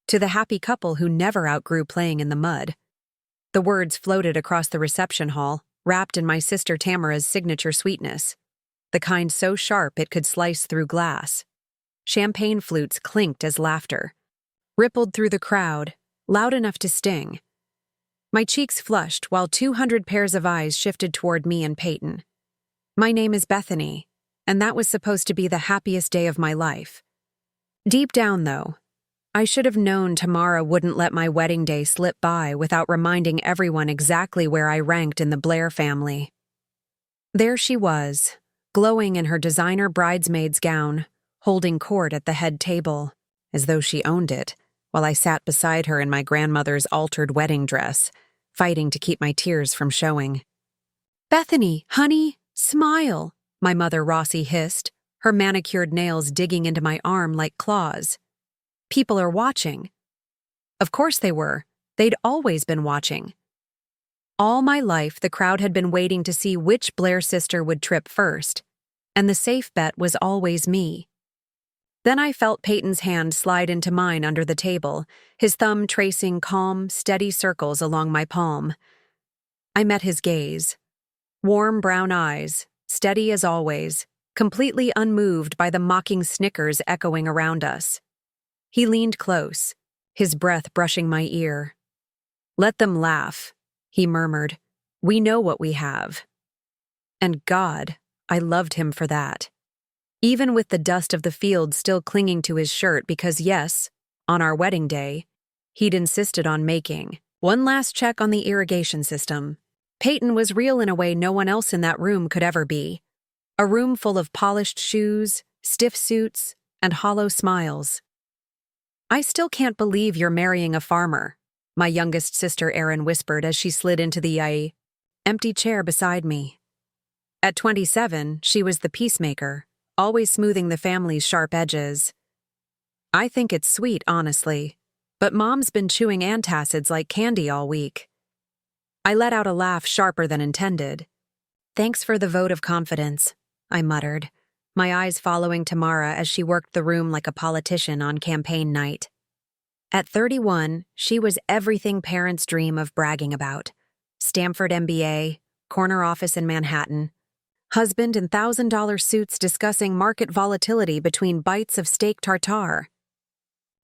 to the happy couple who never outgrew playing in the mud. The words floated across the reception hall, wrapped in my sister Tamara's signature sweetness, the kind so sharp it could slice through glass. Champagne flutes clinked as laughter rippled through the crowd, loud enough to sting. My cheeks flushed while 200 pairs of eyes shifted toward me and Peyton. My name is Bethany, and that was supposed to be the happiest day of my life. Deep down, though, I should have known Tamara wouldn't let my wedding day slip by without reminding everyone exactly where I ranked in the Blair family. There she was, glowing in her designer bridesmaid's gown, holding court at the head table, as though she owned it, while I sat beside her in my grandmother's altered wedding dress, fighting to keep my tears from showing. "Bethany, honey, smile," my mother Rossi hissed, her manicured nails digging into my arm like claws. "People are watching." Of course they were. They'd always been watching. All my life, the crowd had been waiting to see which Blair sister would trip first, and the safe bet was always me. Then I felt Peyton's hand slide into mine under the table, his thumb tracing calm, steady circles along my palm. I met his gaze. Warm brown eyes, steady as always, completely unmoved by the mocking snickers echoing around us. He leaned close, his breath brushing my ear. "Let them laugh," he murmured. "We know what we have." And God, I loved him for that. Even with the dust of the field still clinging to his shirt because yes, on our wedding day, he'd insisted on making one last check on the irrigation system. Peyton was real in a way no one else in that room could ever be. A room full of polished shoes, stiff suits, and hollow smiles. "I still can't believe you're marrying a farmer," my youngest sister Erin whispered as she slid into the empty chair beside me. At 27, she was the peacemaker, always smoothing the family's sharp edges. "I think it's sweet, honestly, but Mom's been chewing antacids like candy all week." I let out a laugh sharper than intended. "Thanks for the vote of confidence," I muttered, my eyes following Tamara as she worked the room like a politician on campaign night. At 31, she was everything parents dream of bragging about. Stanford MBA, corner office in Manhattan, husband in $1,000 suits discussing market volatility between bites of steak tartare.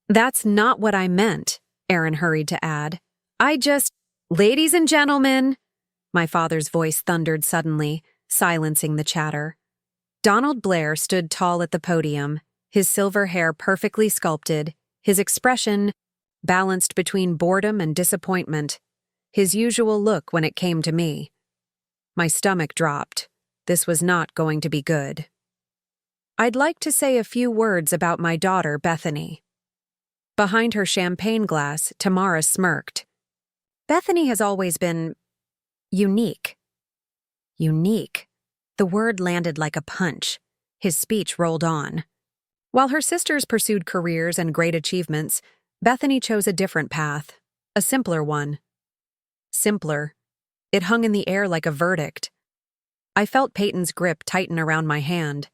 "That's not what I meant," Erin hurried to add. "Ladies and gentlemen," my father's voice thundered suddenly, silencing the chatter. Donald Blair stood tall at the podium, his silver hair perfectly sculpted, his expression balanced between boredom and disappointment, his usual look when it came to me. My stomach dropped. This was not going to be good. "I'd like to say a few words about my daughter, Bethany." Behind her champagne glass, Tamara smirked. "Bethany has always been unique." Unique. The word landed like a punch. His speech rolled on. While her sisters pursued careers and great achievements, Bethany chose a different path, a simpler one. Simpler. It hung in the air like a verdict. I felt Peyton's grip tighten around my hand.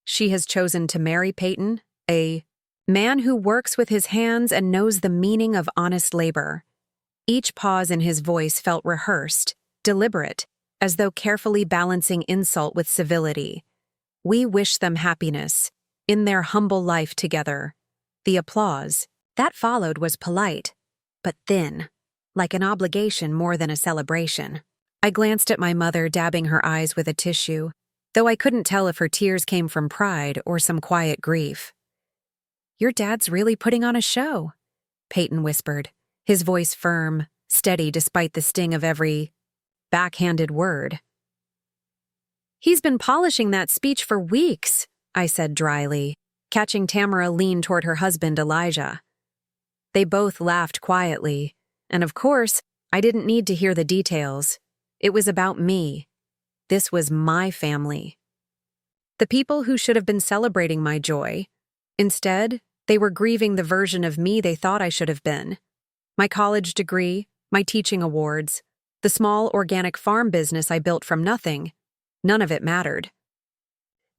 She has chosen to marry Peyton, a man who works with his hands and knows the meaning of honest labor. Each pause in his voice felt rehearsed, deliberate, as though carefully balancing insult with civility. "We wish them happiness, in their humble life together." The applause that followed was polite, but thin, like an obligation more than a celebration. I glanced at my mother, dabbing her eyes with a tissue, though I couldn't tell if her tears came from pride or some quiet grief. "Your dad's really putting on a show," Peyton whispered, his voice firm, steady despite the sting of every backhanded word. "He's been polishing that speech for weeks," I said dryly, catching Tamara lean toward her husband Elijah. They both laughed quietly, and of course, I didn't need to hear the details. It was about me. This was my family. The people who should have been celebrating my joy. Instead, they were grieving the version of me they thought I should have been. My college degree, my teaching awards, the small organic farm business I built from nothing. None of it mattered.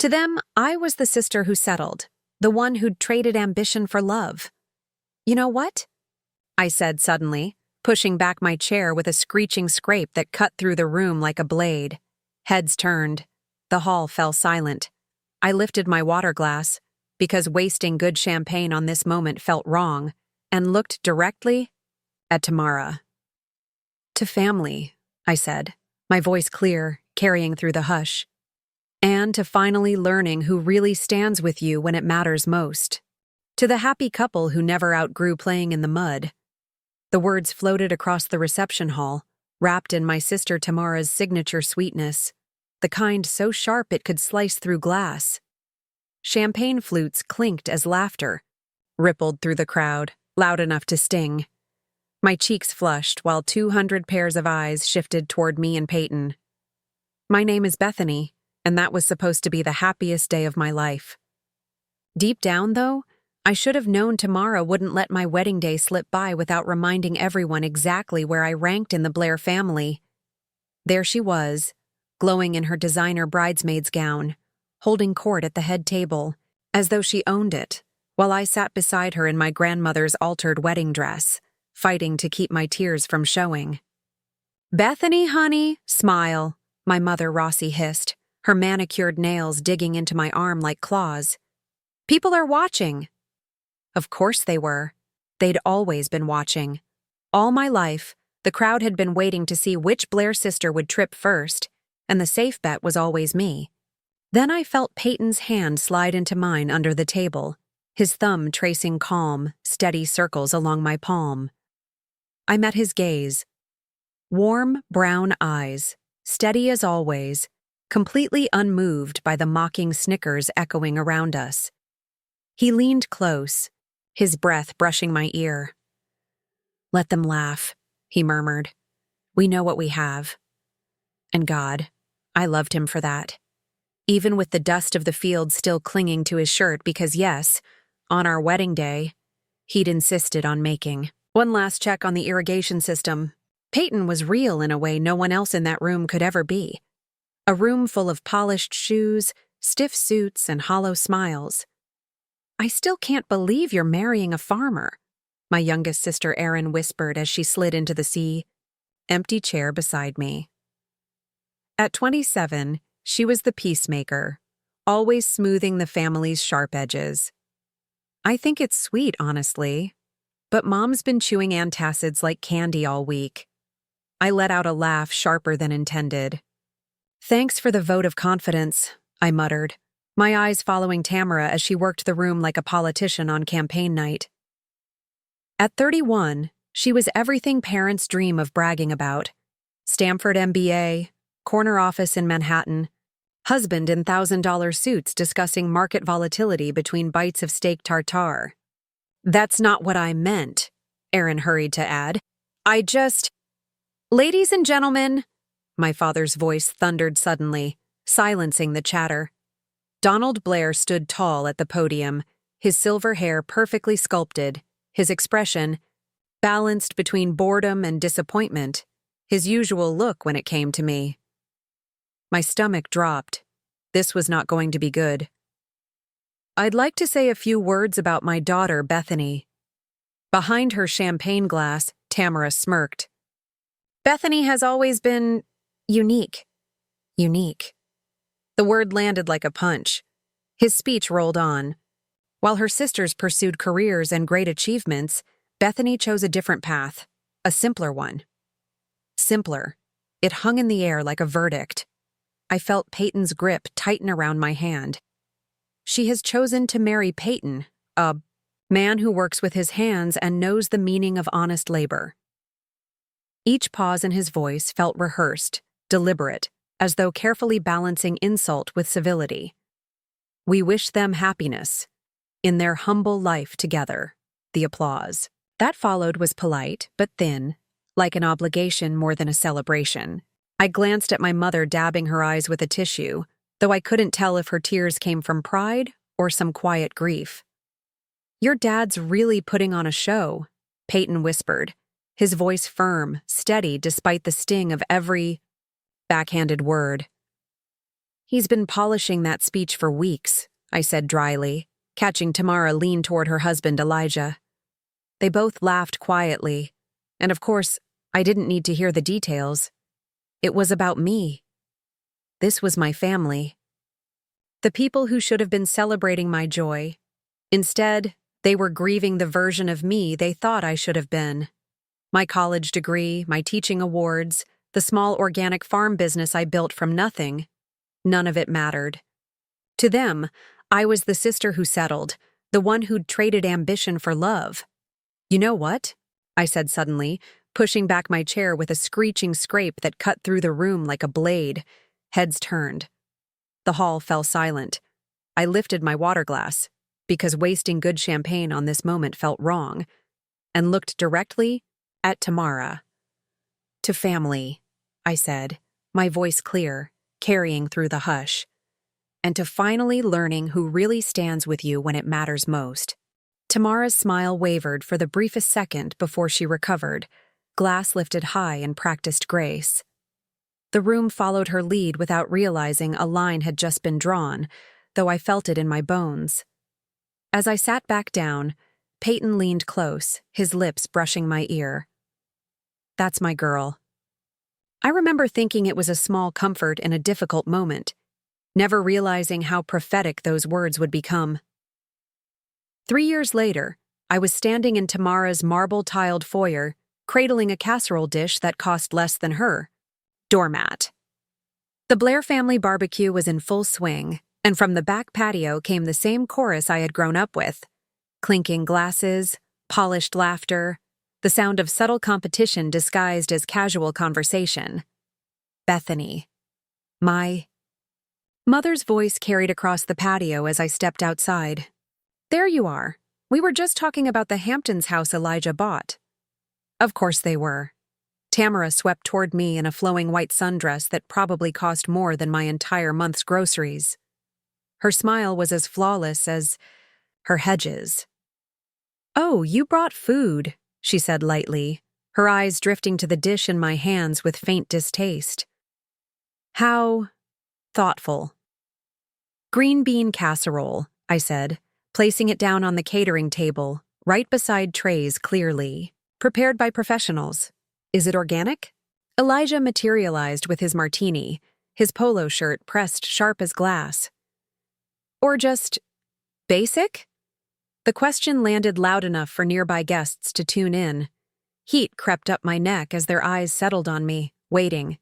To them, I was the sister who settled, the one who'd traded ambition for love. You know what? I said suddenly, pushing back my chair with a screeching scrape that cut through the room like a blade. Heads turned. The hall fell silent. I lifted my water glass, because wasting good champagne on this moment felt wrong, and looked directly at Tamara. To family, I said, my voice clear, carrying through the hush. And to finally learning who really stands with you when it matters most. To the happy couple who never outgrew playing in the mud. The words floated across the reception hall, wrapped in my sister Tamara's signature sweetness, the kind so sharp it could slice through glass. Champagne flutes clinked as laughter rippled through the crowd, loud enough to sting. My cheeks flushed while 200 pairs of eyes shifted toward me and Peyton. My name is Bethany, and that was supposed to be the happiest day of my life. Deep down, though, I should have known Tamara wouldn't let my wedding day slip by without reminding everyone exactly where I ranked in the Blair family. There she was, glowing in her designer bridesmaid's gown, holding court at the head table, as though she owned it, while I sat beside her in my grandmother's altered wedding dress, fighting to keep my tears from showing. "Bethany, honey, smile," my mother Rossi hissed, her manicured nails digging into my arm like claws. "People are watching." Of course they were. They'd always been watching. All my life, the crowd had been waiting to see which Blair sister would trip first, and the safe bet was always me. Then I felt Peyton's hand slide into mine under the table, his thumb tracing calm, steady circles along my palm. I met his gaze. Warm, brown eyes, steady as always, completely unmoved by the mocking snickers echoing around us. He leaned close, his breath brushing my ear. "Let them laugh," he murmured. "We know what we have." And God, I loved him for that. Even with the dust of the field still clinging to his shirt because yes, on our wedding day, he'd insisted on making one last check on the irrigation system. Peyton was real in a way no one else in that room could ever be. A room full of polished shoes, stiff suits, and hollow smiles. "I still can't believe you're marrying a farmer," my youngest sister Erin whispered as she slid into the empty chair beside me. At 27, she was the peacemaker, always smoothing the family's sharp edges. I think it's sweet, honestly, but Mom's been chewing antacids like candy all week. I let out a laugh sharper than intended. "Thanks for the vote of confidence," I muttered, my eyes following Tamara as she worked the room like a politician on campaign night. At 31, she was everything parents dream of bragging about. Stanford MBA, corner office in Manhattan, husband in $1,000 suits discussing market volatility between bites of steak tartare. "That's not what I meant," Erin hurried to add. "Ladies and gentlemen," my father's voice thundered suddenly, silencing the chatter. Donald Blair stood tall at the podium, his silver hair perfectly sculpted, his expression balanced between boredom and disappointment, his usual look when it came to me. My stomach dropped. This was not going to be good. "I'd like to say a few words about my daughter, Bethany." Behind her champagne glass, Tamara smirked. "Bethany has always been unique." Unique. The word landed like a punch. His speech rolled on. While her sisters pursued careers and great achievements, Bethany chose a different path, a simpler one. Simpler. It hung in the air like a verdict. I felt Peyton's grip tighten around my hand. She has chosen to marry Peyton, a man who works with his hands and knows the meaning of honest labor. Each pause in his voice felt rehearsed, deliberate, as though carefully balancing insult with civility. "We wish them happiness in their humble life together." The applause that followed was polite, but thin, like an obligation more than a celebration. I glanced at my mother dabbing her eyes with a tissue, though I couldn't tell if her tears came from pride or some quiet grief. "Your dad's really putting on a show," Peyton whispered, his voice firm, steady despite the sting of every backhanded word. "He's been polishing that speech for weeks," I said dryly, catching Tamara lean toward her husband Elijah. They both laughed quietly, and of course, I didn't need to hear the details. It was about me. This was my family. The people who should have been celebrating my joy. Instead, they were grieving the version of me they thought I should have been. My college degree, my teaching awards, the small organic farm business I built from nothing. None of it mattered. To them, I was the sister who settled, the one who'd traded ambition for love. You know what? I said suddenly, pushing back my chair with a screeching scrape that cut through the room like a blade. Heads turned. The hall fell silent. I lifted my water glass, because wasting good champagne on this moment felt wrong, and looked directly at Tamara. To family, I said, my voice clear, carrying through the hush. And to finally learning who really stands with you when it matters most. Tamara's smile wavered for the briefest second before she recovered, glass lifted high in practiced grace. The room followed her lead without realizing a line had just been drawn, though I felt it in my bones. As I sat back down, Peyton leaned close, his lips brushing my ear. That's my girl. I remember thinking it was a small comfort in a difficult moment, never realizing how prophetic those words would become. 3 years later, I was standing in Tamara's marble-tiled foyer, cradling a casserole dish that cost less than her. Doormat. The Blair family barbecue was in full swing, and from the back patio came the same chorus I had grown up with. Clinking glasses, polished laughter, the sound of subtle competition disguised as casual conversation. Bethany. My mother's voice carried across the patio as I stepped outside. There you are. We were just talking about the Hamptons house Elijah bought. Of course they were. Tamara swept toward me in a flowing white sundress that probably cost more than my entire month's groceries. Her smile was as flawless as her hedges. Oh, you brought food, she said lightly, her eyes drifting to the dish in my hands with faint distaste. How thoughtful. Green bean casserole, I said, placing it down on the catering table, right beside trays clearly. Prepared by professionals. Is it organic? Elijah materialized with his martini, his polo shirt pressed sharp as glass. Or just basic? The question landed loud enough for nearby guests to tune in. Heat crept up my neck as their eyes settled on me, waiting.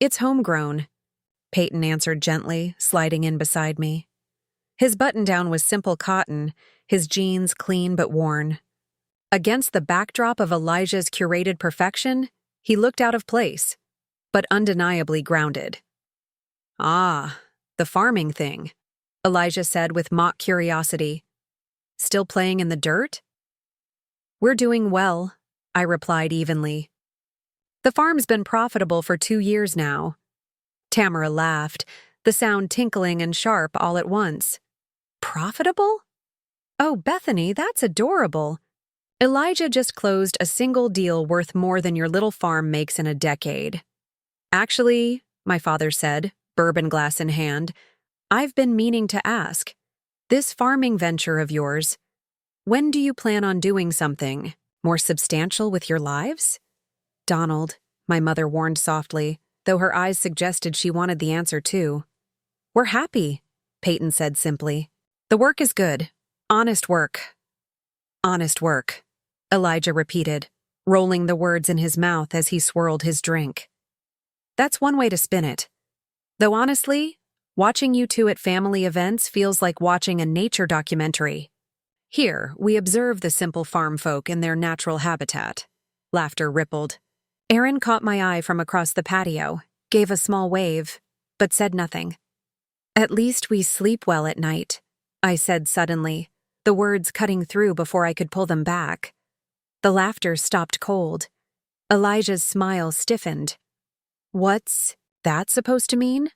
It's homegrown, Peyton answered gently, sliding in beside me. His button-down was simple cotton, his jeans clean but worn. Against the backdrop of Elijah's curated perfection, he looked out of place, but undeniably grounded. Ah, the farming thing, Elijah said with mock curiosity. Still playing in the dirt? We're doing well, I replied evenly. The farm's been profitable for 2 years now. Tamara laughed, the sound tinkling and sharp all at once. Profitable? Oh, Bethany, that's adorable. Elijah just closed a single deal worth more than your little farm makes in a decade. Actually, my father said, bourbon glass in hand, I've been meaning to ask. This farming venture of yours, when do you plan on doing something more substantial with your lives? Donald, my mother warned softly, though her eyes suggested she wanted the answer too. We're happy, Peyton said simply. The work is good. Honest work. Honest work, Elijah repeated, rolling the words in his mouth as he swirled his drink. That's one way to spin it. Though honestly, watching you two at family events feels like watching a nature documentary. Here, we observe the simple farm folk in their natural habitat. Laughter rippled. Aaron caught my eye from across the patio, gave a small wave, but said nothing. At least we sleep well at night, I said suddenly, the words cutting through before I could pull them back. The laughter stopped cold. Elijah's smile stiffened. What's that supposed to mean?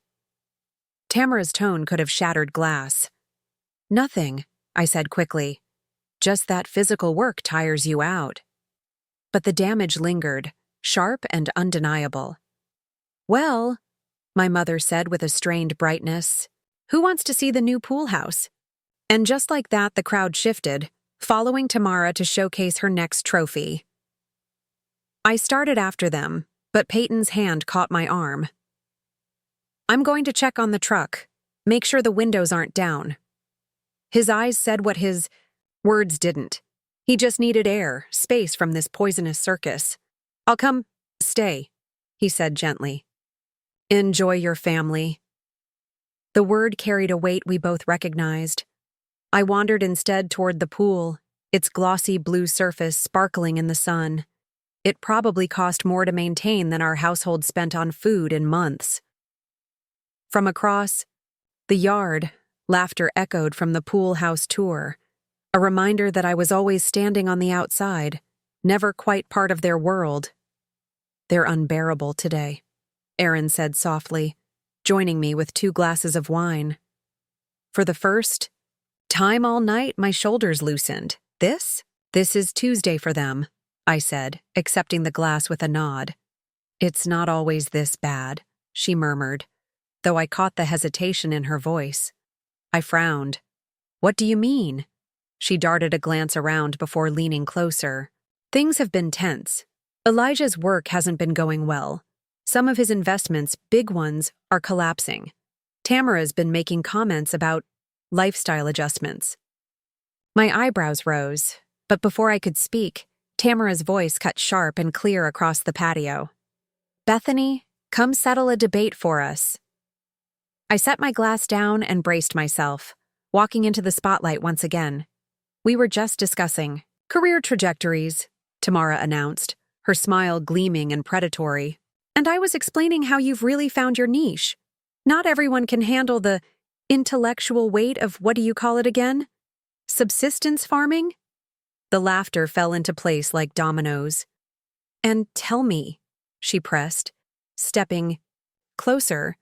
Tamara's tone could have shattered glass. Nothing, I said quickly. Just that physical work tires you out. But the damage lingered, sharp and undeniable. Well, my mother said with a strained brightness, who wants to see the new pool house? And just like that, the crowd shifted, following Tamara to showcase her next trophy. I started after them, but Peyton's hand caught my arm. I'm going to check on the truck. Make sure the windows aren't down. His eyes said what his words didn't. He just needed air, space from this poisonous circus. I'll come. Stay, he said gently. Enjoy your family. The word carried a weight we both recognized. I wandered instead toward the pool, its glossy blue surface sparkling in the sun. It probably cost more to maintain than our household spent on food in months. From across the yard, laughter echoed from the pool house tour, a reminder that I was always standing on the outside, never quite part of their world. They're unbearable today, Aaron said softly, joining me with 2 glasses of wine. For the first time all night, my shoulders loosened. This is Tuesday for them, I said, accepting the glass with a nod. It's not always this bad, she murmured, though I caught the hesitation in her voice. I frowned. What do you mean? She darted a glance around before leaning closer. Things have been tense. Elijah's work hasn't been going well. Some of his investments, big ones, are collapsing. Tamara's been making comments about lifestyle adjustments. My eyebrows rose, but before I could speak, Tamara's voice cut sharp and clear across the patio. Bethany, come settle a debate for us. I set my glass down and braced myself, walking into the spotlight once again. We were just discussing career trajectories, Tamara announced, her smile gleaming and predatory. And I was explaining how you've really found your niche. Not everyone can handle the intellectual weight of what do you call it again? Subsistence farming? The laughter fell into place like dominoes. And tell me, she pressed, stepping closer,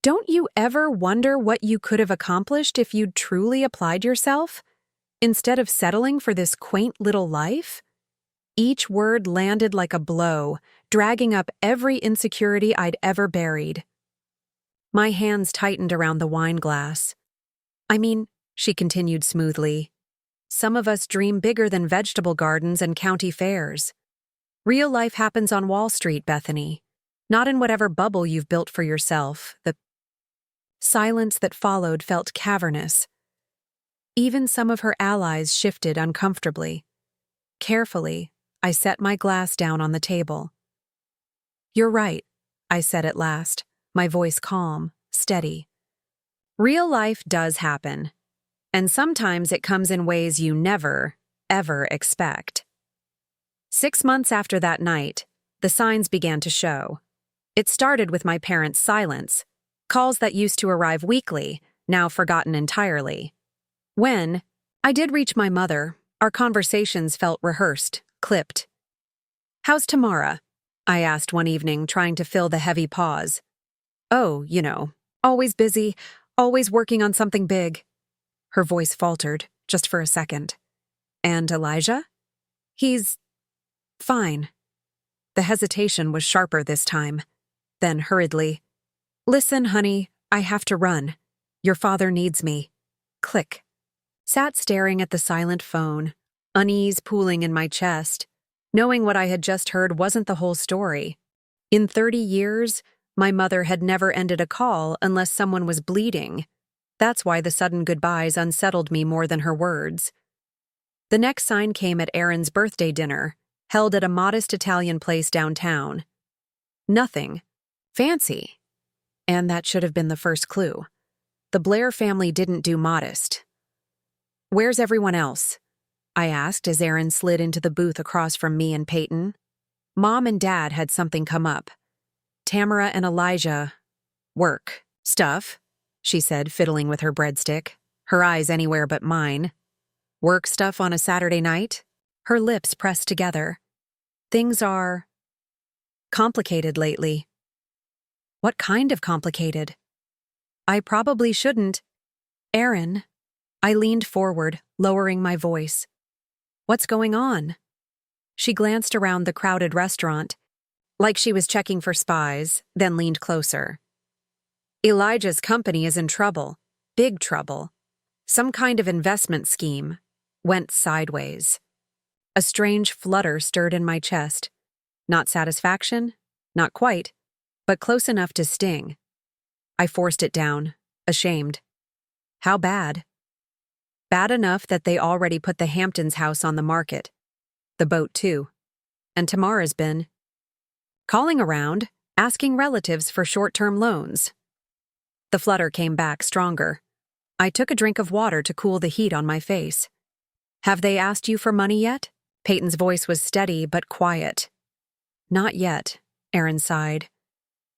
don't you ever wonder what you could have accomplished if you'd truly applied yourself, instead of settling for this quaint little life? Each word landed like a blow, dragging up every insecurity I'd ever buried. My hands tightened around the wine glass. I mean, she continued smoothly, some of us dream bigger than vegetable gardens and county fairs. Real life happens on Wall Street, Bethany, not in whatever bubble you've built for yourself. The silence that followed felt cavernous. Even some of her allies shifted uncomfortably. Carefully, I set my glass down on the table. You're right, I said at last, my voice calm, steady. Real life does happen, and sometimes it comes in ways you never, ever expect. 6 months after that night, the signs began to show. It started with my parents' silence, calls that used to arrive weekly, now forgotten entirely. When I did reach my mother, our conversations felt rehearsed, clipped. How's Tamara? I asked one evening, trying to fill the heavy pause. Oh, you know, always busy, always working on something big. Her voice faltered, just for a second. And Elijah? He's fine. The hesitation was sharper this time. Then hurriedly, listen, honey, I have to run. Your father needs me. Click. Sat staring at the silent phone, unease pooling in my chest, knowing what I had just heard wasn't the whole story. In 30 years, my mother had never ended a call unless someone was bleeding. That's why the sudden goodbyes unsettled me more than her words. The next sign came at Aaron's birthday dinner, held at a modest Italian place downtown. Nothing fancy. And that should have been the first clue. The Blair family didn't do modest. Where's everyone else? I asked as Aaron slid into the booth across from me and Peyton. Mom and Dad had something come up. Tamara and Elijah. Work. Stuff, she said, fiddling with her breadstick, her eyes anywhere but mine. Work stuff on a Saturday night? Her lips pressed together. Things are complicated lately. What kind of complicated? I probably shouldn't. Aaron. I leaned forward, lowering my voice. What's going on? She glanced around the crowded restaurant, like she was checking for spies, then leaned closer. Elijah's company is in trouble. Big trouble. Some kind of investment scheme. went sideways. A strange flutter stirred in my chest. Not satisfaction, not quite, but close enough to sting. I forced it down, ashamed. How bad? Bad enough that they already put the Hamptons house on the market. The boat, too. And Tamara's been calling around, asking relatives for short-term loans. The flutter came back stronger. I took a drink of water to cool the heat on my face. Have they asked you for money yet? Peyton's voice was steady but quiet. Not yet, Aaron sighed.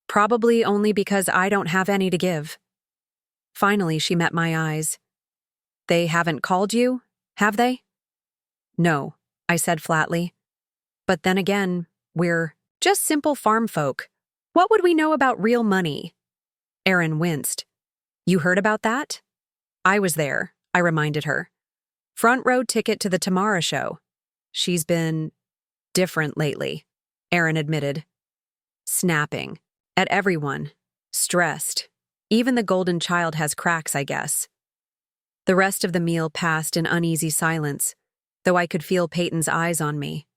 Probably only because I don't have any to give. Finally, she met my eyes. They haven't called you, have they? No, I said flatly. But then again, we're just simple farm folk. What would we know about real money? Aaron winced. You heard about that? I was there, I reminded her. Front row ticket to the Tamara show. She's been different lately, Aaron admitted. Snapping. At everyone. Stressed. Even the golden child has cracks, I guess. The rest of the meal passed in uneasy silence, though I could feel Peyton's eyes on me.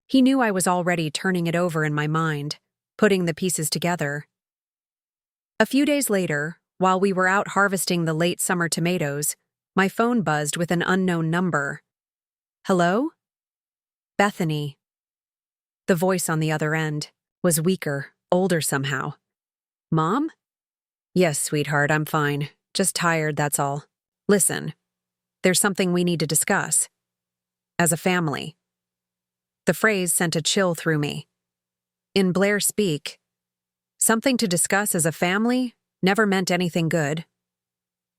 He knew I was already turning it over in my mind, putting the pieces together. A few days later, while we were out harvesting the late summer tomatoes, my phone buzzed with an unknown number. Hello? Bethany. The voice on the other end was weaker, older somehow. Mom? Yes, sweetheart, I'm fine. Just tired, that's all. Listen, there's something we need to discuss. As a family. The phrase sent a chill through me. In Blair speak, something to discuss as a family never meant anything good.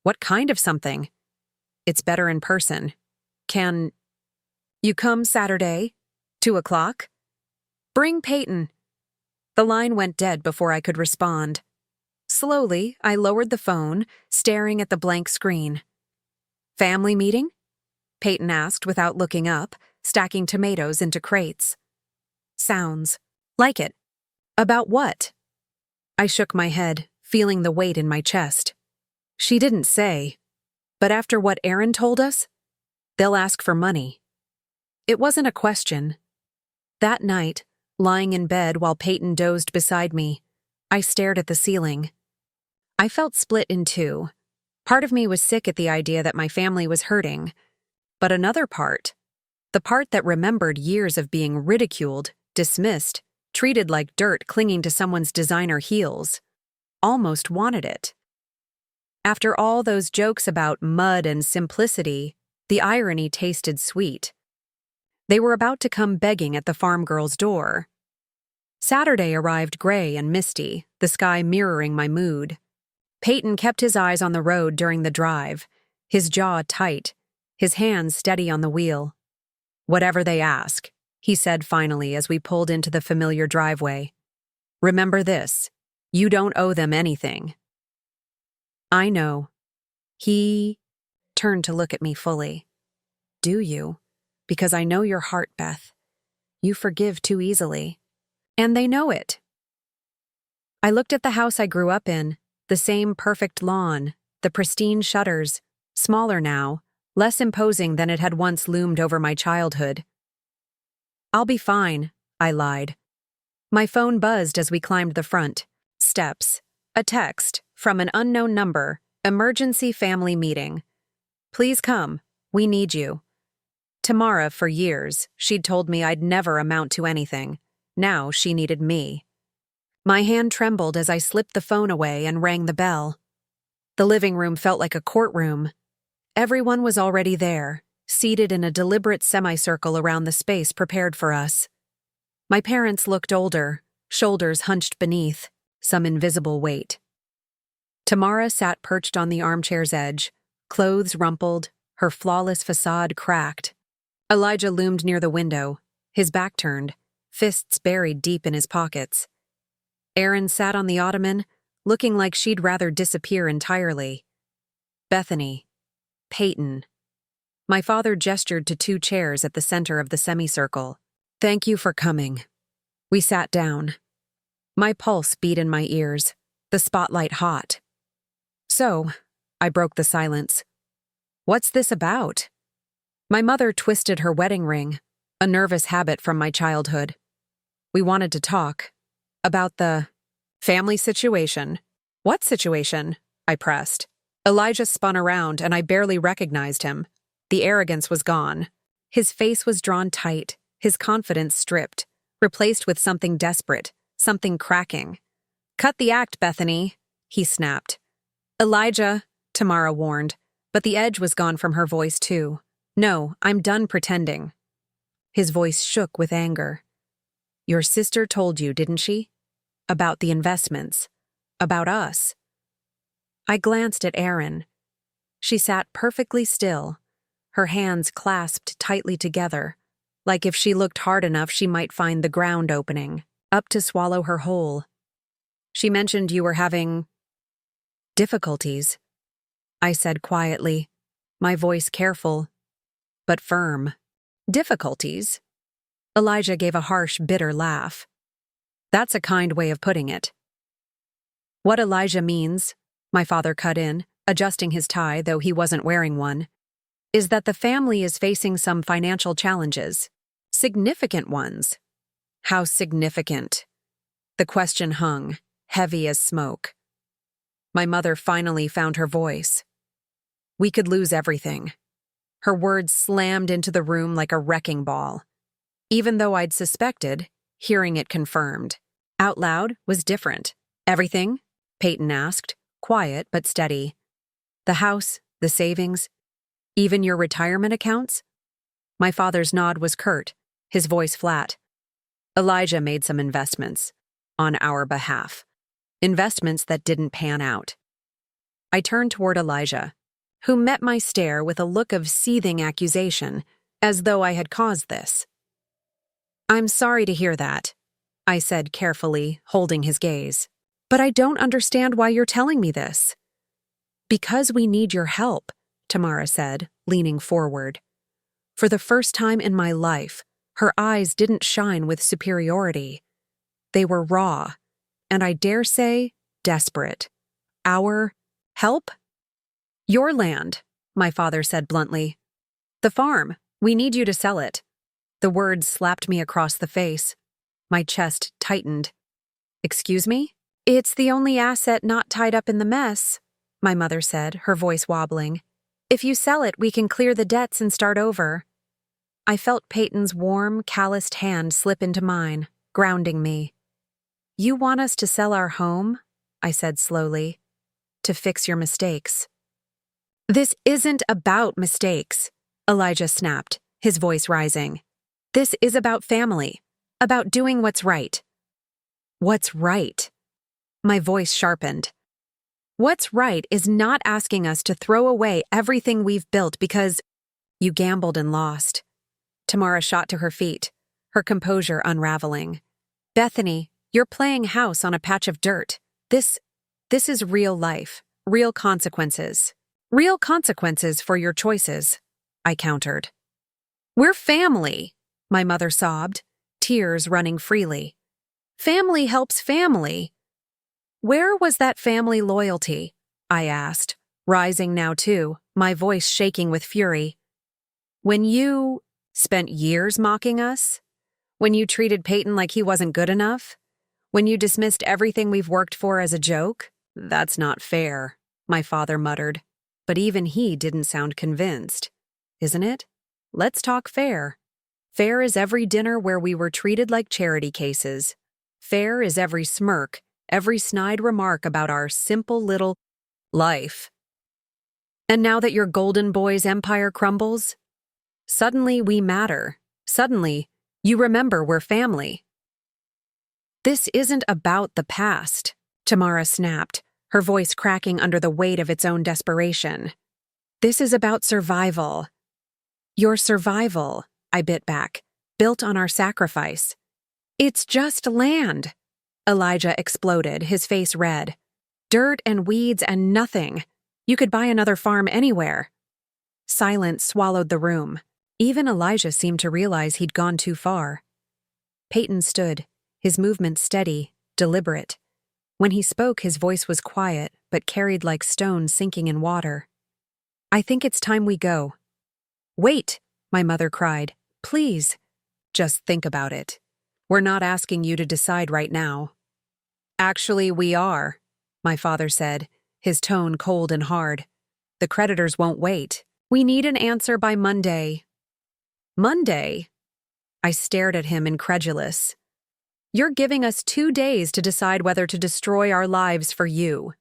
What kind of something? It's better in person. Can you come Saturday, 2:00? Bring Peyton. The line went dead before I could respond. Slowly, I lowered the phone, staring at the blank screen. Family meeting? Peyton asked without looking up, stacking tomatoes into crates. Sounds like it. About what? I shook my head, feeling the weight in my chest. She didn't say, but after what Aaron told us, they'll ask for money. It wasn't a question. That night, lying in bed while Peyton dozed beside me, I stared at the ceiling. I felt split in two. Part of me was sick at the idea that my family was hurting, but another part, the part that remembered years of being ridiculed, dismissed, treated like dirt clinging to someone's designer heels, almost wanted it. After all those jokes about mud and simplicity, the irony tasted sweet. They were about to come begging at the farm girl's door. Saturday arrived gray and misty, the sky mirroring my mood. Peyton kept his eyes on the road during the drive, his jaw tight, his hands steady on the wheel. Whatever they ask, he said finally as we pulled into the familiar driveway. Remember this, you don't owe them anything. I know. He turned to look at me fully. Do you? Because I know your heart, Beth. You forgive too easily. And they know it. I looked at the house I grew up in, the same perfect lawn, the pristine shutters, smaller now, less imposing than it had once loomed over my childhood. I'll be fine, I lied. My phone buzzed as we climbed the front steps. A text from an unknown number, emergency family meeting. Please come, we need you. Tamara, for years, she'd told me I'd never amount to anything. Now she needed me. My hand trembled as I slipped the phone away and rang the bell. The living room felt like a courtroom. Everyone was already there, seated in a deliberate semicircle around the space prepared for us. My parents looked older, shoulders hunched beneath, some invisible weight. Tamara sat perched on the armchair's edge, clothes rumpled, her flawless facade cracked. Elijah loomed near the window, his back turned, fists buried deep in his pockets. Erin sat on the ottoman, looking like she'd rather disappear entirely. Bethany. Peyton. My father gestured to two chairs at the center of the semicircle. Thank you for coming. We sat down. My pulse beat in my ears, the spotlight hot. So, I broke the silence. What's this about? My mother twisted her wedding ring, a nervous habit from my childhood. We wanted to talk about the family situation. What situation? I pressed. Elijah spun around and I barely recognized him. The arrogance was gone. His face was drawn tight, his confidence stripped, replaced with something desperate, something cracking. "Cut the act, Bethany," he snapped. "Elijah," Tamara warned, but the edge was gone from her voice too. "No, I'm done pretending." His voice shook with anger. "Your sister told you, didn't she? About the investments. About us." I glanced at Erin. She sat perfectly still, her hands clasped tightly together, like if she looked hard enough she might find the ground opening, up to swallow her whole. "She mentioned you were having difficulties," I said quietly, my voice careful, but firm. "Difficulties?" Elijah gave a harsh, bitter laugh. "That's a kind way of putting it." "What Elijah means," my father cut in, adjusting his tie though he wasn't wearing one, "is that the family is facing some financial challenges. Significant ones." How significant? The question hung, heavy as smoke. My mother finally found her voice. "We could lose everything." Her words slammed into the room like a wrecking ball. Even though I'd suspected, hearing it confirmed. Out loud was different. "Everything?" Peyton asked, quiet but steady. "The house, the savings, even your retirement accounts?" My father's nod was curt, his voice flat. "Elijah made some investments. On our behalf. Investments that didn't pan out." I turned toward Elijah, who met my stare with a look of seething accusation, as though I had caused this. "I'm sorry to hear that," I said carefully, holding his gaze. "But I don't understand why you're telling me this." "Because we need your help," Tamara said, leaning forward. For the first time in my life, her eyes didn't shine with superiority. They were raw, and I dare say, desperate. "Our help?" "Your land," my father said bluntly. "The farm. We need you to sell it." The words slapped me across the face. My chest tightened. "Excuse me?" "It's the only asset not tied up in the mess," my mother said, her voice wobbling. "If you sell it, we can clear the debts and start over." I felt Peyton's warm, calloused hand slip into mine, grounding me. "You want us to sell our home?" I said slowly. "To fix your mistakes." "This isn't about mistakes," Elijah snapped, his voice rising. "This is about family, about doing what's right." "What's right?" My voice sharpened. "What's right is not asking us to throw away everything we've built because you gambled and lost." Tamara shot to her feet, her composure unraveling. "Bethany, you're playing house on a patch of dirt. This is real life, real consequences. Real consequences for your choices," I countered. "We're family," my mother sobbed, tears running freely. "Family helps family." "Where was that family loyalty?" I asked, rising now too, my voice shaking with fury. "When you spent years mocking us? When you treated Peyton like he wasn't good enough? When you dismissed everything we've worked for as a joke? That's not fair," my father muttered. But even he didn't sound convinced. "Isn't it? Let's talk fair. Fair is every dinner where we were treated like charity cases. Fair is every smirk, every snide remark about our simple little life. And now that your golden boy's empire crumbles, suddenly we matter. Suddenly, you remember we're family." "This isn't about the past," Tamara snapped, her voice cracking under the weight of its own desperation. "This is about survival." "Your survival," I bit back, "built on our sacrifice." "It's just land," Elijah exploded, his face red. "Dirt and weeds and nothing. You could buy another farm anywhere." Silence swallowed the room. Even Elijah seemed to realize he'd gone too far. Peyton stood, his movements steady, deliberate. When he spoke, his voice was quiet, but carried like stones sinking in water. "I think it's time we go." "Wait!" my mother cried. Please, just think about it. We're not asking you to decide right now. Actually, we are, my father said, his tone cold and hard. The creditors won't wait. We need an answer by Monday. Monday? I stared at him incredulous. You're giving us 2 days to decide whether to destroy our lives for you.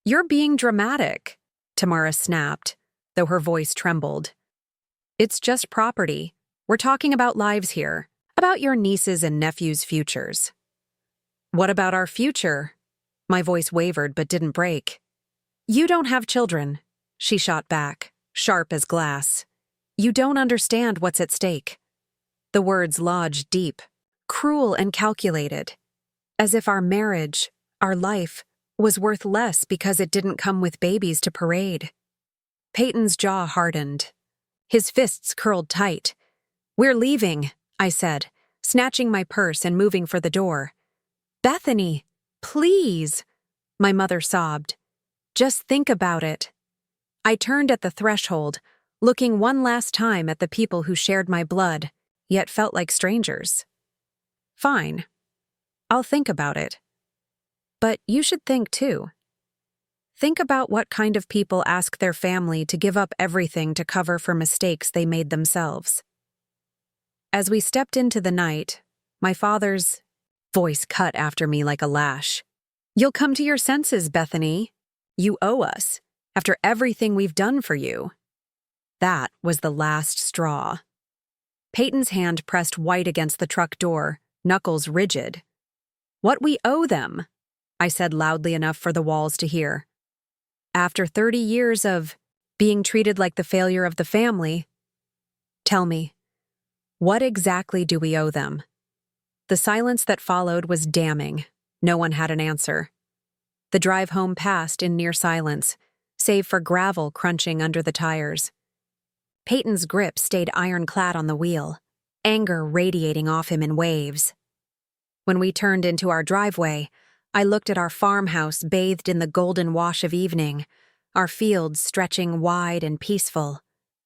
You're being dramatic, Tamara snapped, though her voice trembled. It's just property. We're talking about lives here, about your nieces' and nephews' futures. What about our future? My voice wavered but didn't break. You don't have children, she shot back, sharp as glass. You don't understand what's at stake. The words lodged deep, cruel and calculated, as if our marriage, our life, was worth less because it didn't come with babies to parade. Peyton's jaw hardened. His fists curled tight. We're leaving, I said, snatching my purse and moving for the door. Bethany, please, my mother sobbed. Just think about it. I turned at the threshold, looking one last time at the people who shared my blood, yet felt like strangers. Fine. I'll think about it. But you should think too. Think about what kind of people ask their family to give up everything to cover for mistakes they made themselves. As we stepped into the night, my father's voice cut after me like a lash. You'll come to your senses, Bethany. You owe us, after everything we've done for you. That was the last straw. Peyton's hand pressed white against the truck door, knuckles rigid. What we owe them, I said loudly enough for the walls to hear. After 30 years of being treated like the failure of the family, tell me, what exactly do we owe them? The silence that followed was damning. No one had an answer. The drive home passed in near silence, save for gravel crunching under the tires. Peyton's grip stayed ironclad on the wheel, anger radiating off him in waves. When we turned into our driveway, I looked at our farmhouse bathed in the golden wash of evening, our fields stretching wide and peaceful,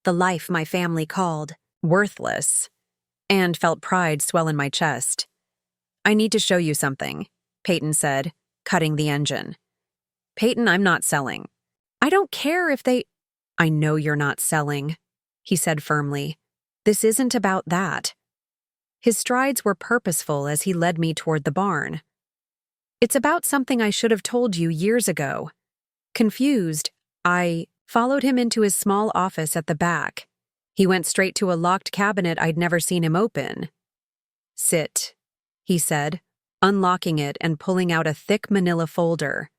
the life my family called worthless, and felt pride swell in my chest. I need to show you something, Peyton said, cutting the engine. Peyton, I'm not selling. I don't care if they— I know you're not selling, he said firmly. This isn't about that. His strides were purposeful as he led me toward the barn. It's about something I should have told you years ago. Confused, I followed him into his small office at the back. He went straight to a locked cabinet I'd never seen him open. Sit, he said, unlocking it and pulling out a thick manila folder.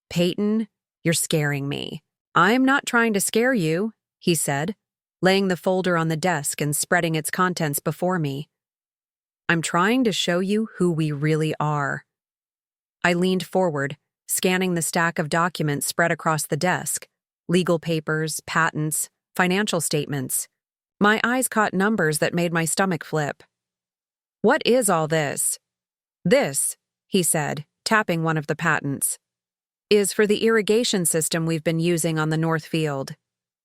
Peyton, you're scaring me. I'm not trying to scare you, he said, laying the folder on the desk and spreading its contents before me. I'm trying to show you who we really are. I leaned forward, scanning the stack of documents spread across the desk, legal papers, patents, financial statements. My eyes caught numbers that made my stomach flip. What is all this? This, he said, tapping one of the patents, is for the irrigation system we've been using on the North Field,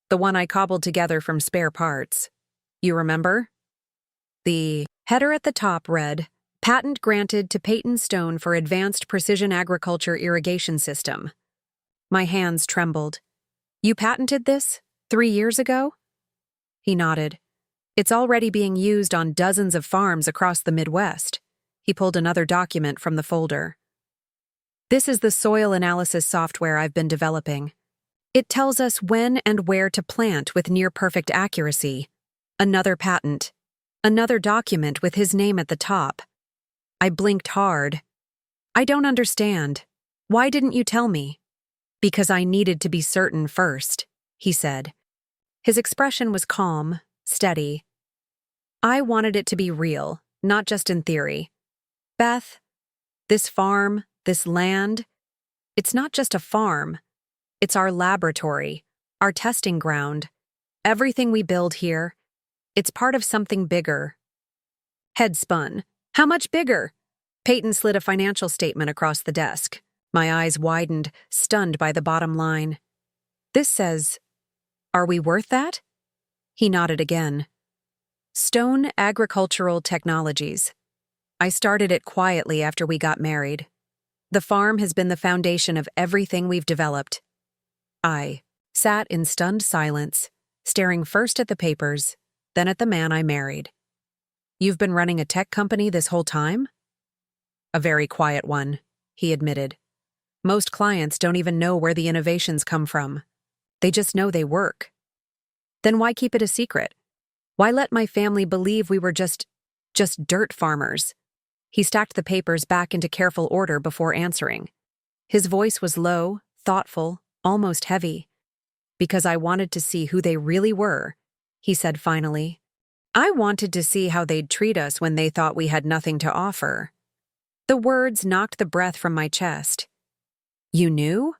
the one I cobbled together from spare parts. You remember? The header at the top read, Patent granted to Peyton Stone for Advanced Precision Agriculture Irrigation System. My hands trembled. You patented this 3 years ago? He nodded. It's already being used on dozens of farms across the Midwest. He pulled another document from the folder. This is the soil analysis software I've been developing. It tells us when and where to plant with near-perfect accuracy. Another patent. Another document with his name at the top. I blinked hard. I don't understand. Why didn't you tell me? Because I needed to be certain first, he said. His expression was calm, steady. I wanted it to be real, not just in theory. Beth, this farm, this land, it's not just a farm. It's our laboratory, our testing ground. Everything we build here, it's part of something bigger. Head spun. How much bigger? Peyton slid a financial statement across the desk. My eyes widened, stunned by the bottom line. This says, are we worth that? He nodded again. Stone Agricultural Technologies. I started it quietly after we got married. The farm has been the foundation of everything we've developed. I sat in stunned silence, staring first at the papers, then at the man I married. You've been running a tech company this whole time? A very quiet one, he admitted. Most clients don't even know where the innovations come from. They just know they work. Then why keep it a secret? Why let my family believe we were just dirt farmers? He stacked the papers back into careful order before answering. His voice was low, thoughtful, almost heavy. Because I wanted to see who they really were, he said finally. I wanted to see how they'd treat us when they thought we had nothing to offer. The words knocked the breath from my chest. You knew?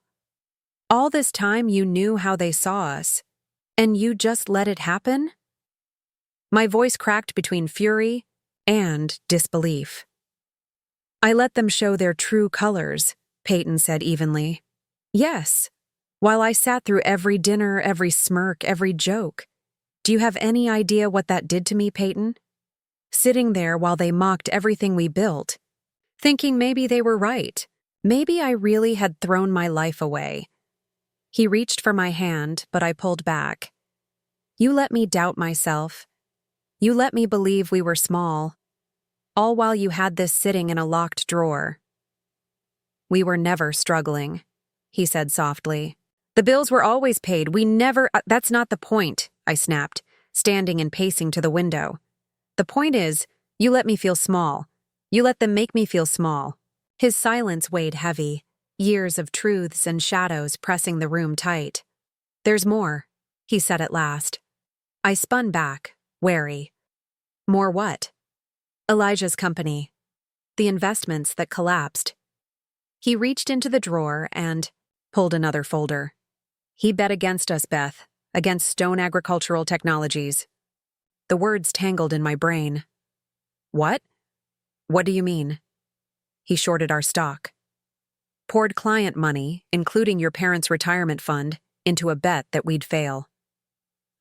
All this time you knew how they saw us, and you just let it happen? My voice cracked between fury and disbelief. I let them show their true colors, Peyton said evenly. Yes, while I sat through every dinner, every smirk, every joke. Do you have any idea what that did to me, Peyton? Sitting there while they mocked everything we built, thinking maybe they were right. Maybe I really had thrown my life away. He reached for my hand, but I pulled back. You let me doubt myself. You let me believe we were small, all while you had this sitting in a locked drawer. We were never struggling, he said softly. The bills were always paid. We never— That's not the point, I snapped, standing and pacing to the window. The point is, you let me feel small. You let them make me feel small. His silence weighed heavy, years of truths and shadows pressing the room tight. There's more, he said at last. I spun back, wary. More what? Elijah's company. The investments that collapsed. He reached into the drawer and pulled another folder. He bet against us, Beth, against Stone Agricultural Technologies. The words tangled in my brain. What? What do you mean? He shorted our stock. Poured client money, including your parents' retirement fund, into a bet that we'd fail.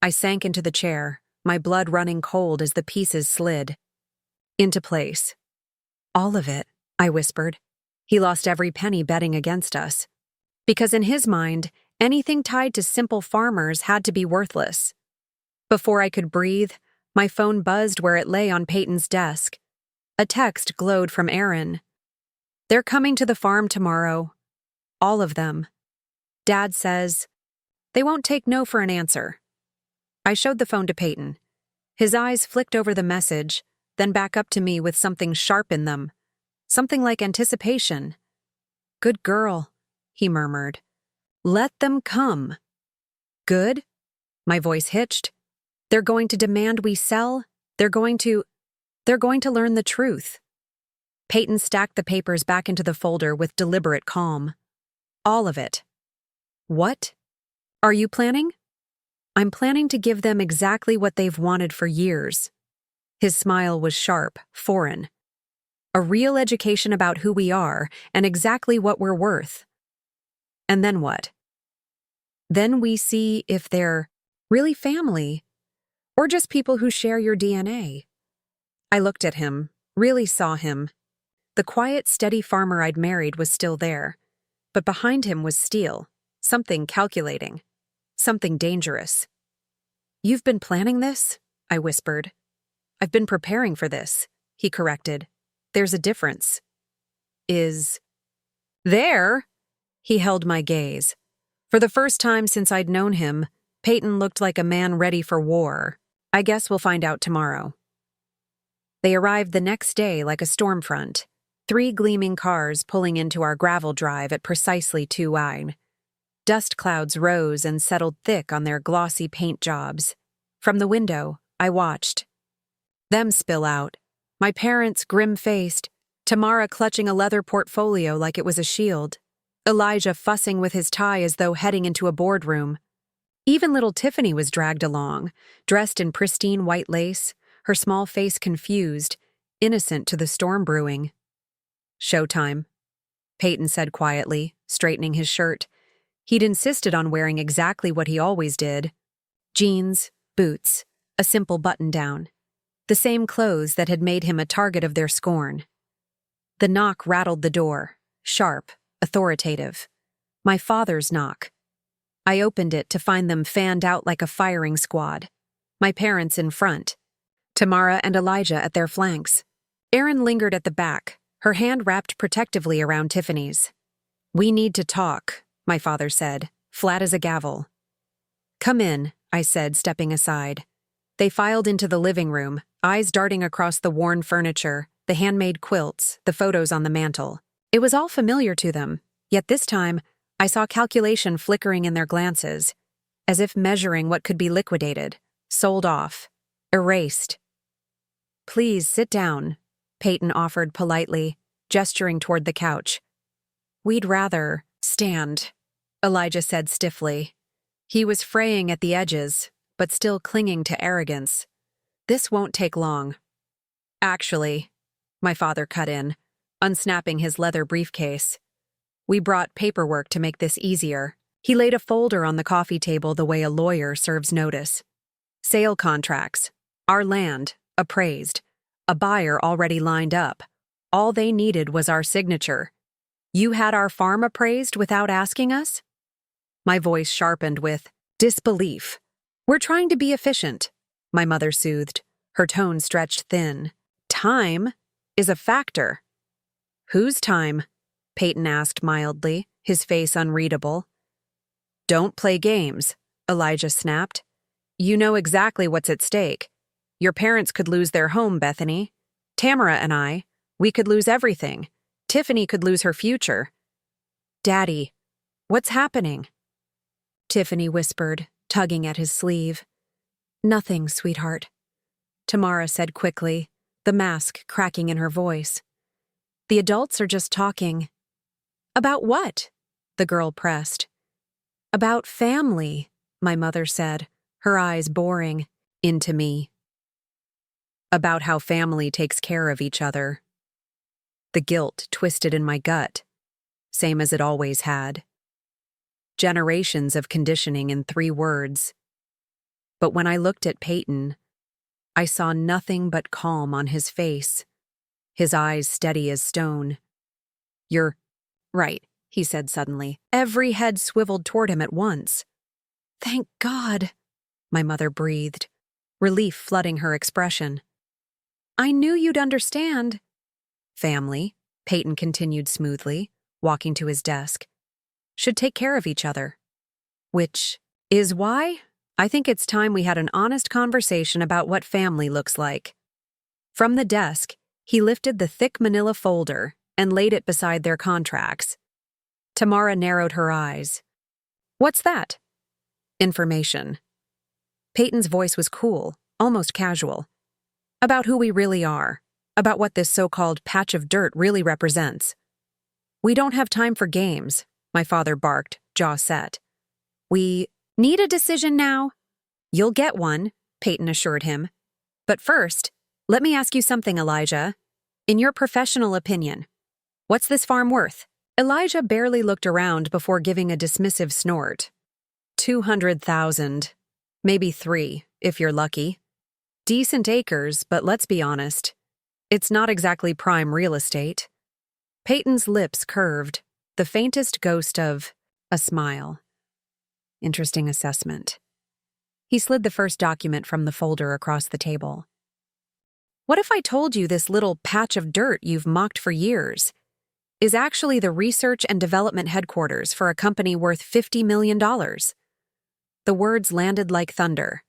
I sank into the chair, my blood running cold as the pieces slid into place. All of it, I whispered. He lost every penny betting against us. Because in his mind, anything tied to simple farmers had to be worthless. Before I could breathe, my phone buzzed where it lay on Peyton's desk. A text glowed from Aaron. They're coming to the farm tomorrow. All of them. Dad says, they won't take no for an answer. I showed the phone to Peyton. His eyes flicked over the message, then back up to me with something sharp in them. Something like anticipation. Good girl, he murmured. Let them come. Good? My voice hitched. They're going to demand we sell. They're going to learn the truth. Peyton stacked the papers back into the folder with deliberate calm. All of it. What? Are you planning? I'm planning to give them exactly what they've wanted for years. His smile was sharp, foreign. A real education about who we are and exactly what we're worth. And then what? Then we see if they're really family or just people who share your DNA. I looked at him, really saw him. The quiet, steady farmer I'd married was still there, but behind him was steel, something calculating, something dangerous. You've been planning this? I whispered. I've been preparing for this, he corrected. There's a difference. Is there? He held my gaze. For the first time since I'd known him, Peyton looked like a man ready for war. I guess we'll find out tomorrow. They arrived the next day like a storm front, 3 gleaming cars pulling into our gravel drive at precisely 2:00. Dust clouds rose and settled thick on their glossy paint jobs. From the window, I watched them spill out, my parents grim-faced, Tamara clutching a leather portfolio like it was a shield, Elijah fussing with his tie as though heading into a boardroom. Even little Tiffany was dragged along, dressed in pristine white lace, her small face confused, innocent to the storm brewing. Showtime, Peyton said quietly, straightening his shirt. He'd insisted on wearing exactly what he always did. Jeans, boots, a simple button-down. The same clothes that had made him a target of their scorn. The knock rattled the door, sharp, authoritative. My father's knock. I opened it to find them fanned out like a firing squad. My parents in front. Tamara and Elijah at their flanks. Erin lingered at the back, her hand wrapped protectively around Tiffany's. "We need to talk," my father said, flat as a gavel. "Come in," I said, stepping aside. They filed into the living room, eyes darting across the worn furniture, the handmade quilts, the photos on the mantel. It was all familiar to them, yet this time, I saw calculation flickering in their glances, as if measuring what could be liquidated, sold off, erased. "Please sit down," Peyton offered politely, gesturing toward the couch. "We'd rather stand," Elijah said stiffly. He was fraying at the edges, but still clinging to arrogance. "This won't take long." "Actually," my father cut in, unsnapping his leather briefcase. "We brought paperwork to make this easier." He laid a folder on the coffee table the way a lawyer serves notice. "Sale contracts. Our land, appraised. A buyer already lined up. All they needed was our signature. You had our farm appraised without asking us?" My voice sharpened with disbelief. "We're trying to be efficient," my mother soothed, her tone stretched thin. "Time is a factor." "Whose time?" Peyton asked mildly, his face unreadable. "Don't play games," Elijah snapped. "You know exactly what's at stake. Your parents could lose their home, Bethany. Tamara and I, we could lose everything. Tiffany could lose her future." "Daddy, what's happening?" Tiffany whispered, tugging at his sleeve. "Nothing, sweetheart," Tamara said quickly, the mask cracking in her voice. "The adults are just talking." "About what?" the girl pressed. "About family," my mother said, her eyes boring into me. "About how family takes care of each other." The guilt twisted in my gut, same as it always had. Generations of conditioning in 3 words. But when I looked at Peyton, I saw nothing but calm on his face, his eyes steady as stone. "You're right," he said suddenly. Every head swiveled toward him at once. "Thank God," my mother breathed, relief flooding her expression. "I knew you'd understand." "Family," Peyton continued smoothly, walking to his desk, "should take care of each other. Which is why I think it's time we had an honest conversation about what family looks like." From the desk, he lifted the thick manila folder and laid it beside their contracts. Tamara narrowed her eyes. "What's that?" "Information." Peyton's voice was cool, almost casual. "About who we really are, about what this so-called patch of dirt really represents." "We don't have time for games," my father barked, jaw set. "We need a decision now." "You'll get one," Peyton assured him. "But first, let me ask you something, Elijah. In your professional opinion, what's this farm worth?" Elijah barely looked around before giving a dismissive snort. 200,000. Maybe 3, if you're lucky. Decent acres, but let's be honest. It's not exactly prime real estate. Peyton's lips curved, the faintest ghost of a smile. Interesting assessment. He slid the first document from the folder across the table. "What if I told you this little patch of dirt you've mocked for years is actually the research and development headquarters for a company worth $50 million? The words landed like thunder.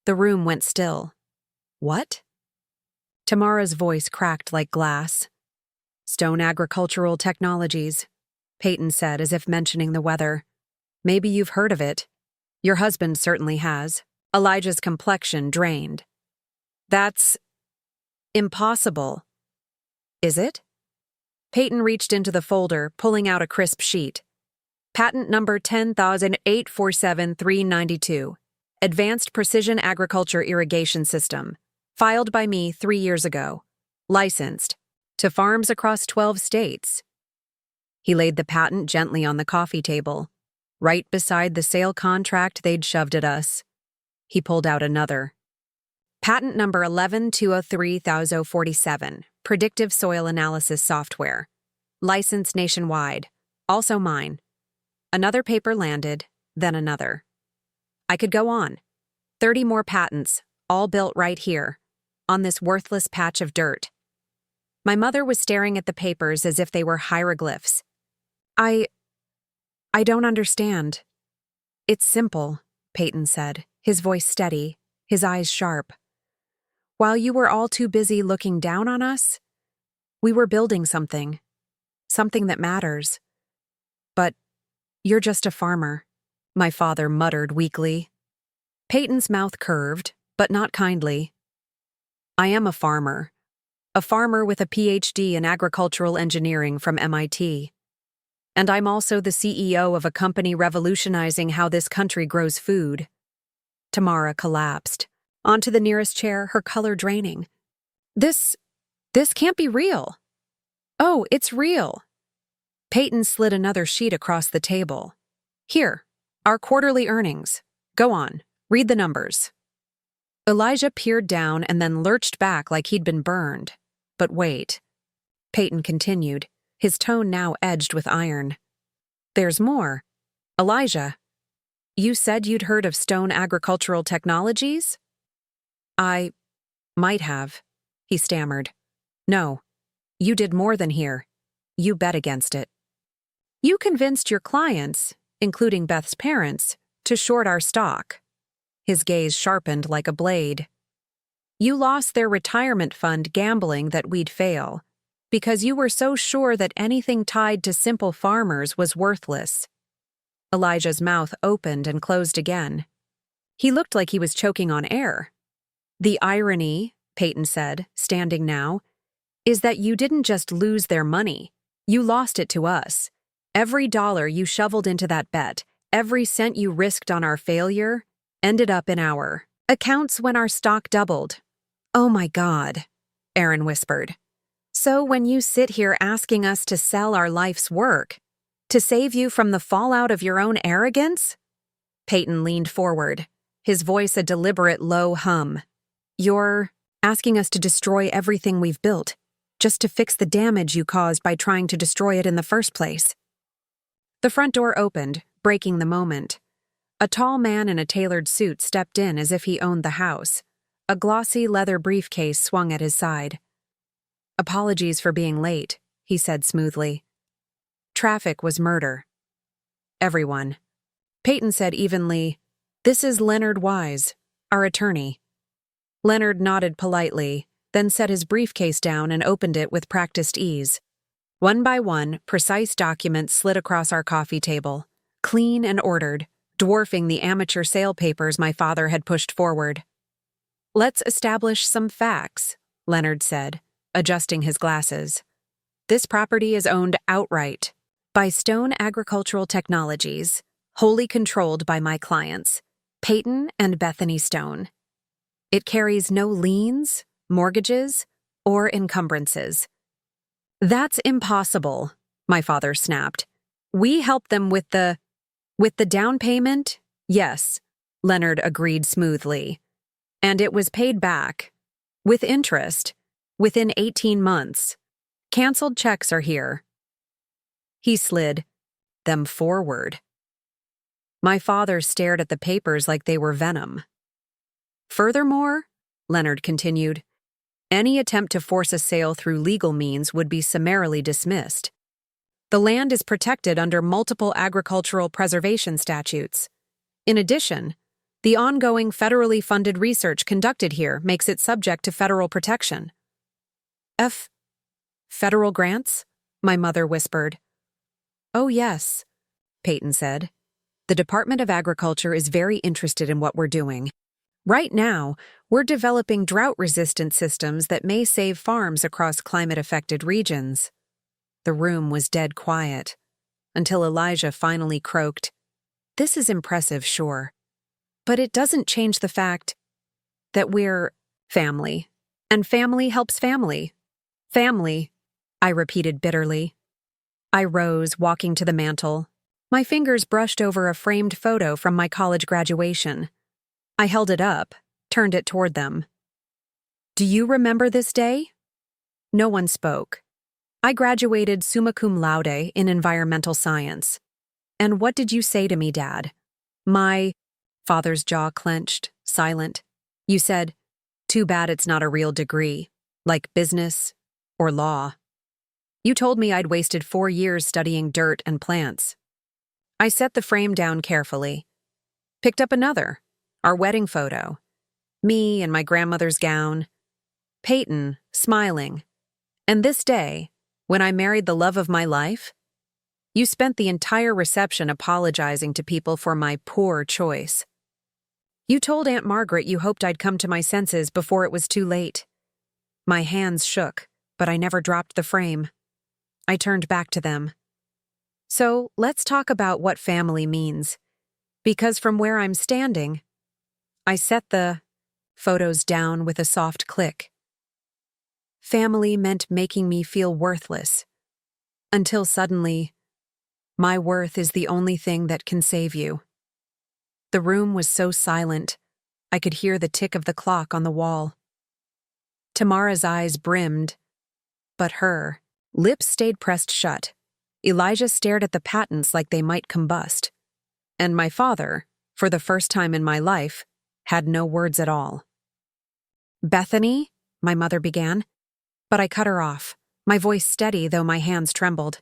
The room went still. "What?" Tamara's voice cracked like glass. "Stone Agricultural Technologies," Peyton said as if mentioning the weather. "Maybe you've heard of it. Your husband certainly has." Elijah's complexion drained. "That's impossible." "Is it?" Peyton reached into the folder, pulling out a crisp sheet. "Patent number 10,847,392. Advanced Precision Agriculture Irrigation System. Filed by me 3 years ago. Licensed. To farms across 12 states." He laid the patent gently on the coffee table, right beside the sale contract they'd shoved at us. He pulled out another. Patent number 11203047, Predictive Soil Analysis Software. Licensed nationwide. Also mine. Another paper landed, then another. I could go on. 30 more patents, all built right here, on this worthless patch of dirt. My mother was staring at the papers as if they were hieroglyphs. I don't understand. It's simple, Peyton said, his voice steady, his eyes sharp. While you were all too busy looking down on us, we were building something that matters. But you're just a farmer, my father muttered weakly. Peyton's mouth curved, but not kindly. I am a farmer with a PhD in agricultural engineering from MIT. And I'm also the CEO of a company revolutionizing how this country grows food. Tamara collapsed, onto the nearest chair, her color draining. This can't be real. Oh, it's real. Peyton slid another sheet across the table. Here, our quarterly earnings. Go on, read the numbers. Elijah peered down and then lurched back like he'd been burned. But wait. Peyton continued, his tone now edged with iron. There's more. Elijah, you said you'd heard of Stone Agricultural Technologies? I might have, he stammered. No, you did more than hear. You bet against it. You convinced your clients, including Beth's parents, to short our stock. His gaze sharpened like a blade. You lost their retirement fund gambling that we'd fail, because you were so sure that anything tied to simple farmers was worthless. Elijah's mouth opened and closed again. He looked like he was choking on air. The irony, Peyton said, standing now, is that you didn't just lose their money. You lost it to us. Every dollar you shoveled into that bet, every cent you risked on our failure, ended up in our accounts when our stock doubled. Oh my God, Aaron whispered. So when you sit here asking us to sell our life's work, to save you from the fallout of your own arrogance? Peyton leaned forward, his voice a deliberate low hum. You're asking us to destroy everything we've built, just to fix the damage you caused by trying to destroy it in the first place. The front door opened, breaking the moment. A tall man in a tailored suit stepped in as if he owned the house. A glossy leather briefcase swung at his side. Apologies for being late, he said smoothly. Traffic was murder. Everyone. Peyton said evenly, This is Leonard Wise, our attorney. Leonard nodded politely, then set his briefcase down and opened it with practiced ease. One by one, precise documents slid across our coffee table, clean and ordered, dwarfing the amateur sale papers my father had pushed forward. Let's establish some facts, Leonard said, adjusting his glasses. This property is owned outright by Stone Agricultural Technologies, wholly controlled by my clients, Peyton and Bethany Stone. It carries no liens, mortgages, or encumbrances. That's impossible, my father snapped. We helped them with the down payment? Yes, Leonard agreed smoothly. And it was paid back, with interest, within 18 months. Canceled checks are here. He slid them forward. My father stared at the papers like they were venom. Furthermore, Leonard continued, any attempt to force a sale through legal means would be summarily dismissed. The land is protected under multiple agricultural preservation statutes. In addition, the ongoing federally funded research conducted here makes it subject to federal protection. Federal grants? My mother whispered. Oh yes, Peyton said. The Department of Agriculture is very interested in what we're doing. Right now, we're developing drought-resistant systems that may save farms across climate-affected regions. The room was dead quiet, until Elijah finally croaked, This is impressive, sure, but it doesn't change the fact that we're family, and family helps family. Family, I repeated bitterly. I rose, walking to the mantel. My fingers brushed over a framed photo from my college graduation. I held it up, turned it toward them. Do you remember this day? No one spoke. I graduated summa cum laude in environmental science. And what did you say to me, Dad? My father's jaw clenched, silent. You said, too bad it's not a real degree, like business or law. You told me I'd wasted 4 years studying dirt and plants. I set the frame down carefully. Picked up another, our wedding photo. Me in my grandmother's gown. Peyton, smiling. And this day, when I married the love of my life, you spent the entire reception apologizing to people for my poor choice. You told Aunt Margaret you hoped I'd come to my senses before it was too late. My hands shook, but I never dropped the frame. I turned back to them. So, let's talk about what family means. Because from where I'm standing, I set the photos down with a soft click. Family meant making me feel worthless. Until suddenly, my worth is the only thing that can save you. The room was so silent, I could hear the tick of the clock on the wall. Tamara's eyes brimmed, but her lips stayed pressed shut. Elijah stared at the patents like they might combust. And my father, for the first time in my life, had no words at all. Bethany, my mother began, but I cut her off, my voice steady though my hands trembled.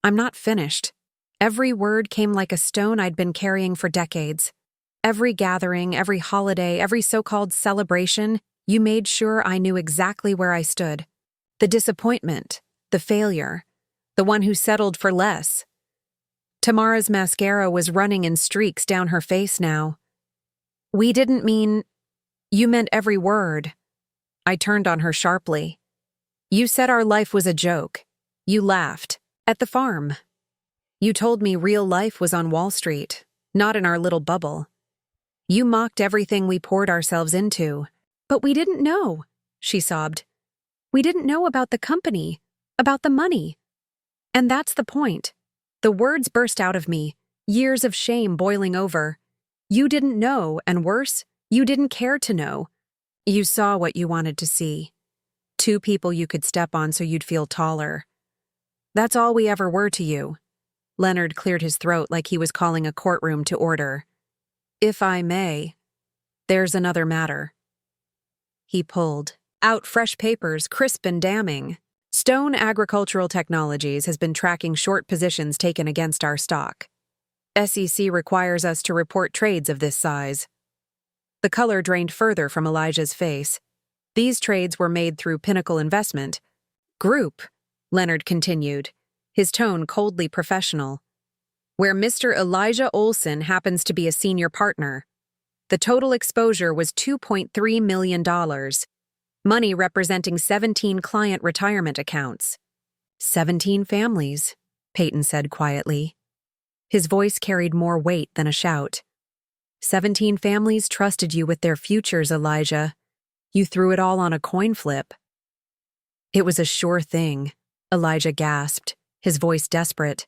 I'm not finished. Every word came like a stone I'd been carrying for decades. Every gathering, every holiday, every so-called celebration, you made sure I knew exactly where I stood. The disappointment, the failure, the one who settled for less. Tamara's mascara was running in streaks down her face now. We didn't mean... You meant every word. I turned on her sharply. You said our life was a joke. You laughed. At the farm. You told me real life was on Wall Street, not in our little bubble. You mocked everything we poured ourselves into. But we didn't know, she sobbed. We didn't know about the company, about the money. And that's the point. The words burst out of me, years of shame boiling over. You didn't know, and worse, you didn't care to know. You saw what you wanted to see. 2 people you could step on so you'd feel taller. That's all we ever were to you. Leonard cleared his throat like he was calling a courtroom to order. If I may, there's another matter. He pulled out fresh papers, crisp and damning. Stone Agricultural Technologies has been tracking short positions taken against our stock. SEC requires us to report trades of this size. The color drained further from Elijah's face. These trades were made through Pinnacle Investment Group, Leonard continued, his tone coldly professional, where Mr. Elijah Olson happens to be a senior partner. The total exposure was $2.3 million, money representing 17 client retirement accounts. 17 families, Peyton said quietly. His voice carried more weight than a shout. 17 families trusted you with their futures, Elijah. You threw it all on a coin flip. It was a sure thing, Elijah gasped, his voice desperate.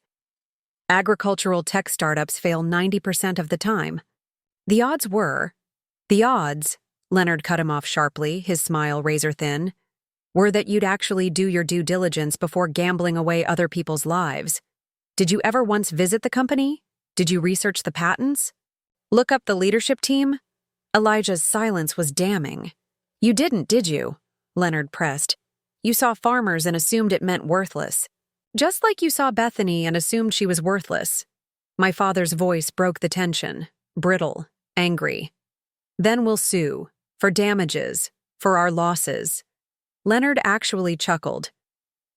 Agricultural tech startups fail 90% of the time. The odds, Leonard cut him off sharply, his smile razor-thin, were that you'd actually do your due diligence before gambling away other people's lives. Did you ever once visit the company? Did you research the patents? Look up the leadership team? Elijah's silence was damning. You didn't, did you? Leonard pressed. You saw farmers and assumed it meant worthless. Just like you saw Bethany and assumed she was worthless. My father's voice broke the tension, brittle, angry. Then we'll sue. For damages. For our losses. Leonard actually chuckled.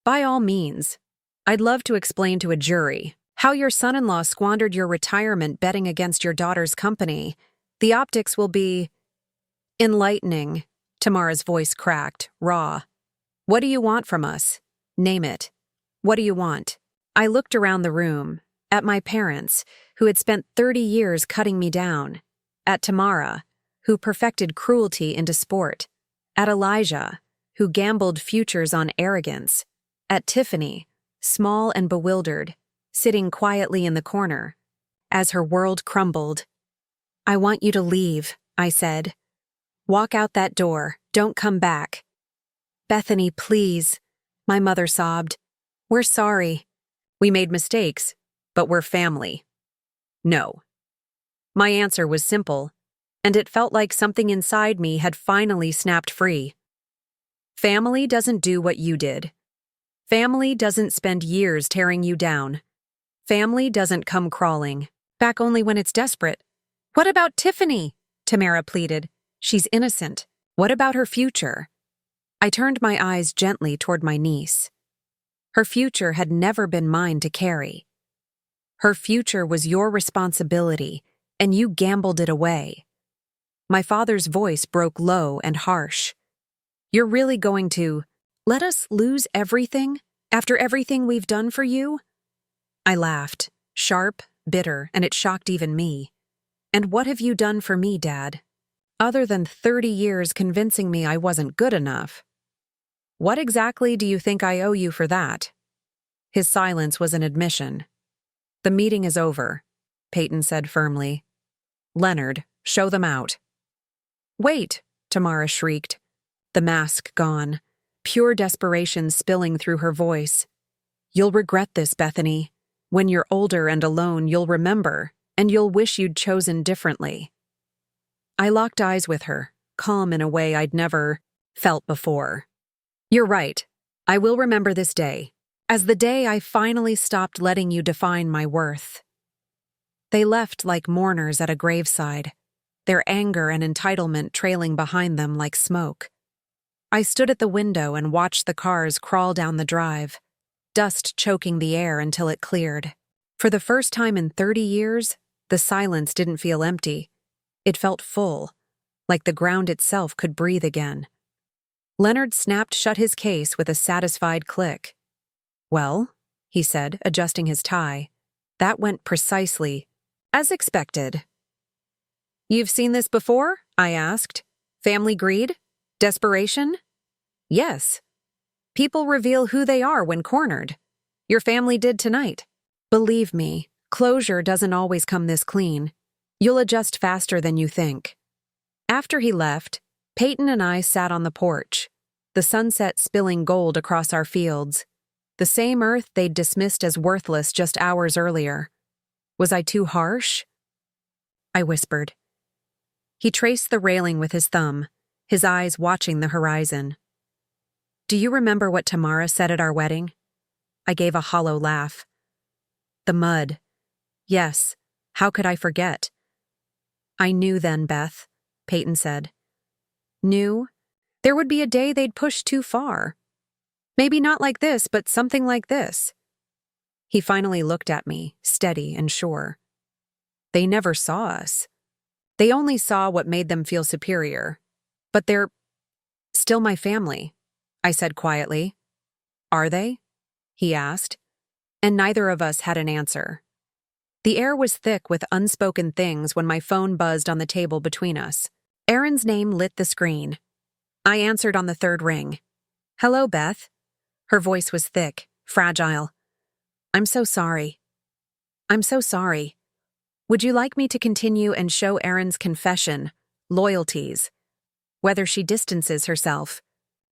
By all means. I'd love to explain to a jury how your son-in-law squandered your retirement betting against your daughter's company. The optics will be enlightening. Tamara's voice cracked, raw. What do you want from us? Name it. What do you want? I looked around the room, at my parents, who had spent 30 years cutting me down, at Tamara, who perfected cruelty into sport, at Elijah, who gambled futures on arrogance, at Tiffany, small and bewildered, sitting quietly in the corner. As her world crumbled, I want you to leave, I said. Walk out that door. Don't come back. Bethany, please. My mother sobbed. We're sorry. We made mistakes, but we're family. No. My answer was simple, and it felt like something inside me had finally snapped free. Family doesn't do what you did. Family doesn't spend years tearing you down. Family doesn't come crawling, back only when it's desperate. What about Tiffany? Tamara pleaded. She's innocent. What about her future? I turned my eyes gently toward my niece. Her future had never been mine to carry. Her future was your responsibility, and you gambled it away. My father's voice broke low and harsh. You're really going to let us lose everything after everything we've done for you? I laughed, sharp, bitter, and it shocked even me. And what have you done for me, Dad? Other than 30 years convincing me I wasn't good enough. What exactly do you think I owe you for that? His silence was an admission. The meeting is over, Peyton said firmly. Leonard, show them out. Wait, Tamara shrieked, the mask gone, pure desperation spilling through her voice. You'll regret this, Bethany. When you're older and alone, you'll remember, and you'll wish you'd chosen differently. I locked eyes with her, calm in a way I'd never felt before. You're right. I will remember this day, as the day I finally stopped letting you define my worth. They left like mourners at a graveside, their anger and entitlement trailing behind them like smoke. I stood at the window and watched the cars crawl down the drive, dust choking the air until it cleared. For the first time in 30 years, the silence didn't feel empty. It felt full, like the ground itself could breathe again. Leonard snapped shut his case with a satisfied click. Well, he said, adjusting his tie, that went precisely as expected. You've seen this before? I asked. Family greed? Desperation? Yes. People reveal who they are when cornered. Your family did tonight. Believe me, closure doesn't always come this clean. You'll adjust faster than you think. After he left, Peyton and I sat on the porch, the sunset spilling gold across our fields, the same earth they'd dismissed as worthless just hours earlier. Was I too harsh? I whispered. He traced the railing with his thumb, his eyes watching the horizon. Do you remember what Tamara said at our wedding? I gave a hollow laugh. The mud. Yes, how could I forget? I knew then, Beth, Peyton said. Knew? There would be a day they'd push too far. Maybe not like this, but something like this. He finally looked at me, steady and sure. They never saw us. They only saw what made them feel superior. But they're still my family, I said quietly. Are they? He asked. And neither of us had an answer. The air was thick with unspoken things when my phone buzzed on the table between us. Erin's name lit the screen. I answered on the third ring. Hello, Beth. Her voice was thick, fragile. I'm so sorry. I'm so sorry. Would you like me to continue and show Erin's confession, loyalties, whether she distances herself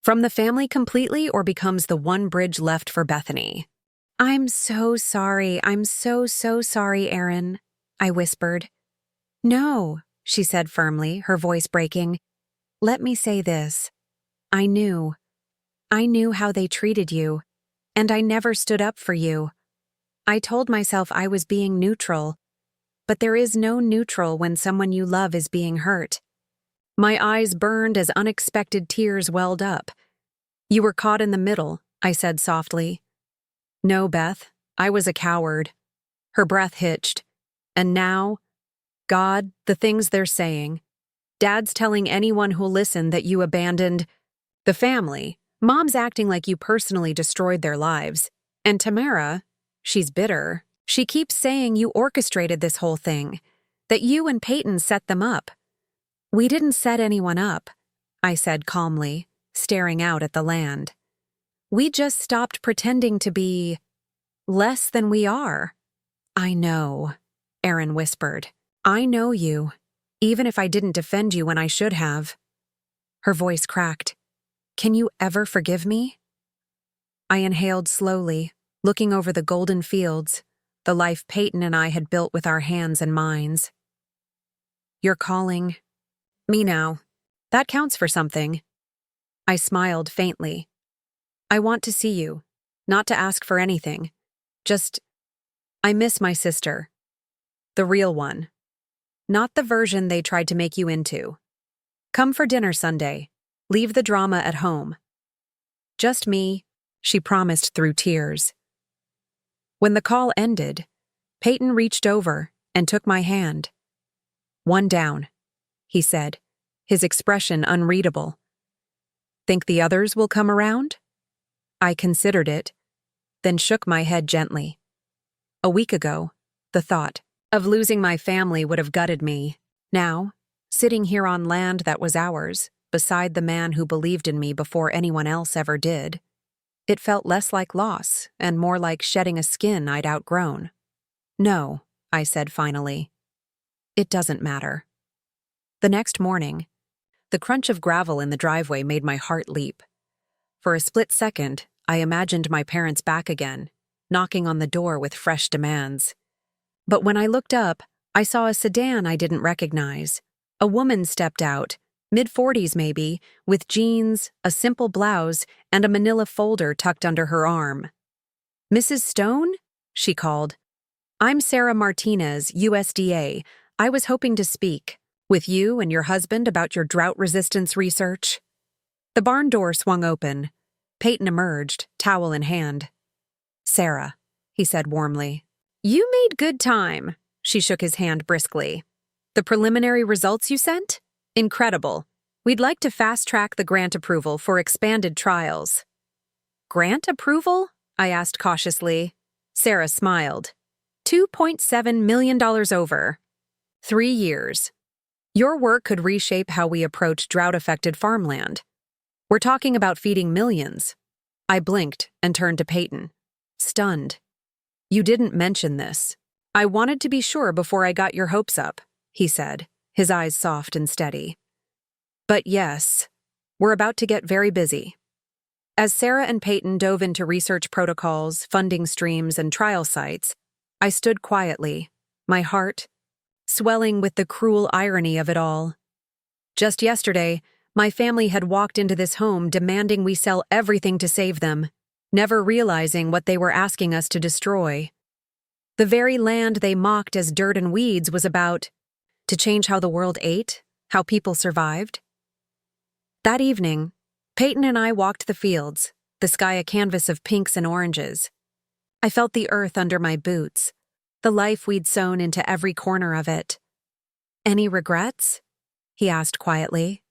from the family completely or becomes the one bridge left for Bethany? I'm so sorry. I'm so sorry, Erin, I whispered. No, she said firmly, her voice breaking. Let me say this. I knew how they treated you, and I never stood up for you. I told myself I was being neutral, but there is no neutral when someone you love is being hurt. My eyes burned as unexpected tears welled up. You were caught in the middle, I said softly. No, Beth, I was a coward. Her breath hitched. And now, God, the things they're saying. Dad's telling anyone who'll listen that you abandoned the family. Mom's acting like you personally destroyed their lives. And Tamara, she's bitter. She keeps saying you orchestrated this whole thing, that you and Peyton set them up. We didn't set anyone up, I said calmly, staring out at the land. We just stopped pretending to be less than we are. I know, Erin whispered. I know you. Even if I didn't defend you when I should have. Her voice cracked. Can you ever forgive me? I inhaled slowly, looking over the golden fields, the life Peyton and I had built with our hands and minds. You're calling me now. That counts for something. I smiled faintly. I want to see you, not to ask for anything. Just, I miss my sister. The real one. Not the version they tried to make you into. Come for dinner Sunday. Leave the drama at home. Just me, she promised through tears. When the call ended, Peyton reached over and took my hand. One down, he said, his expression unreadable. Think the others will come around? I considered it, then shook my head gently. A week ago, the thought of losing my family would have gutted me. Now, sitting here on land that was ours, beside the man who believed in me before anyone else ever did, it felt less like loss and more like shedding a skin I'd outgrown. No, I said finally. It doesn't matter. The next morning, the crunch of gravel in the driveway made my heart leap. For a split second, I imagined my parents back again, knocking on the door with fresh demands. But when I looked up, I saw a sedan I didn't recognize. A woman stepped out, mid-40s maybe, with jeans, a simple blouse, and a manila folder tucked under her arm. Mrs. Stone? She called. I'm Sarah Martinez, USDA. I was hoping to speak with you and your husband about your drought resistance research. The barn door swung open. Peyton emerged, towel in hand. Sarah, he said warmly. You made good time, she shook his hand briskly. The preliminary results you sent? Incredible. We'd like to fast-track the grant approval for expanded trials. Grant approval? I asked cautiously. Sarah smiled. $2.7 million over. 3 years. Your work could reshape how we approach drought-affected farmland. We're talking about feeding millions. I blinked and turned to Peyton, stunned. You didn't mention this. I wanted to be sure before I got your hopes up, he said, his eyes soft and steady. But yes, we're about to get very busy. As Sarah and Peyton dove into research protocols, funding streams, and trial sites, I stood quietly, my heart swelling with the cruel irony of it all. Just yesterday, my family had walked into this home demanding we sell everything to save them, never realizing what they were asking us to destroy. The very land they mocked as dirt and weeds was about to change how the world ate, how people survived. That evening, Peyton and I walked the fields, the sky a canvas of pinks and oranges. I felt the earth under my boots, the life we'd sown into every corner of it. Any regrets? He asked quietly.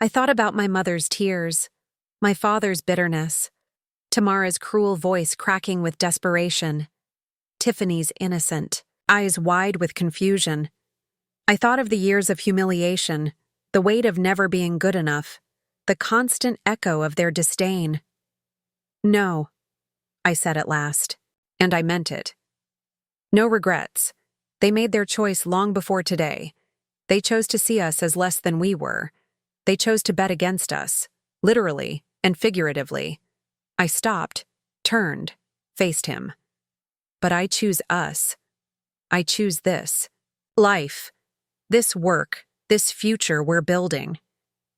I thought about my mother's tears, my father's bitterness, Tamara's cruel voice cracking with desperation, Tiffany's innocent, eyes wide with confusion. I thought of the years of humiliation, the weight of never being good enough, the constant echo of their disdain. No, I said at last, and I meant it. No regrets. They made their choice long before today. They chose to see us as less than we were. They chose to bet against us, literally and figuratively. I stopped, turned, faced him. But I choose us. I choose this. Life. This work. This future we're building.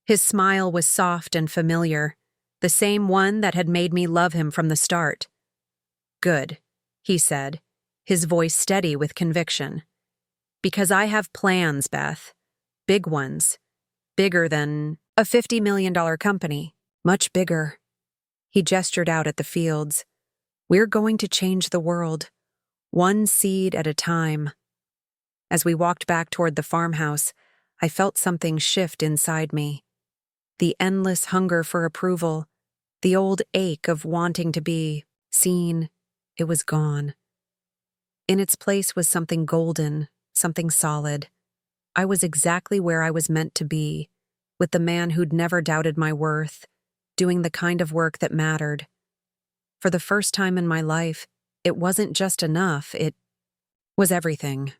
His smile was soft and familiar, the same one that had made me love him from the start. Good, he said, his voice steady with conviction. Because I have plans, Beth. Big ones. Bigger than a $50 million company. Much bigger. He gestured out at the fields. We're going to change the world. One seed at a time. As we walked back toward the farmhouse, I felt something shift inside me. The endless hunger for approval, the old ache of wanting to be seen, it was gone. In its place was something golden, something solid. I was exactly where I was meant to be, with the man who'd never doubted my worth, doing the kind of work that mattered. For the first time in my life, it wasn't just enough, it was everything.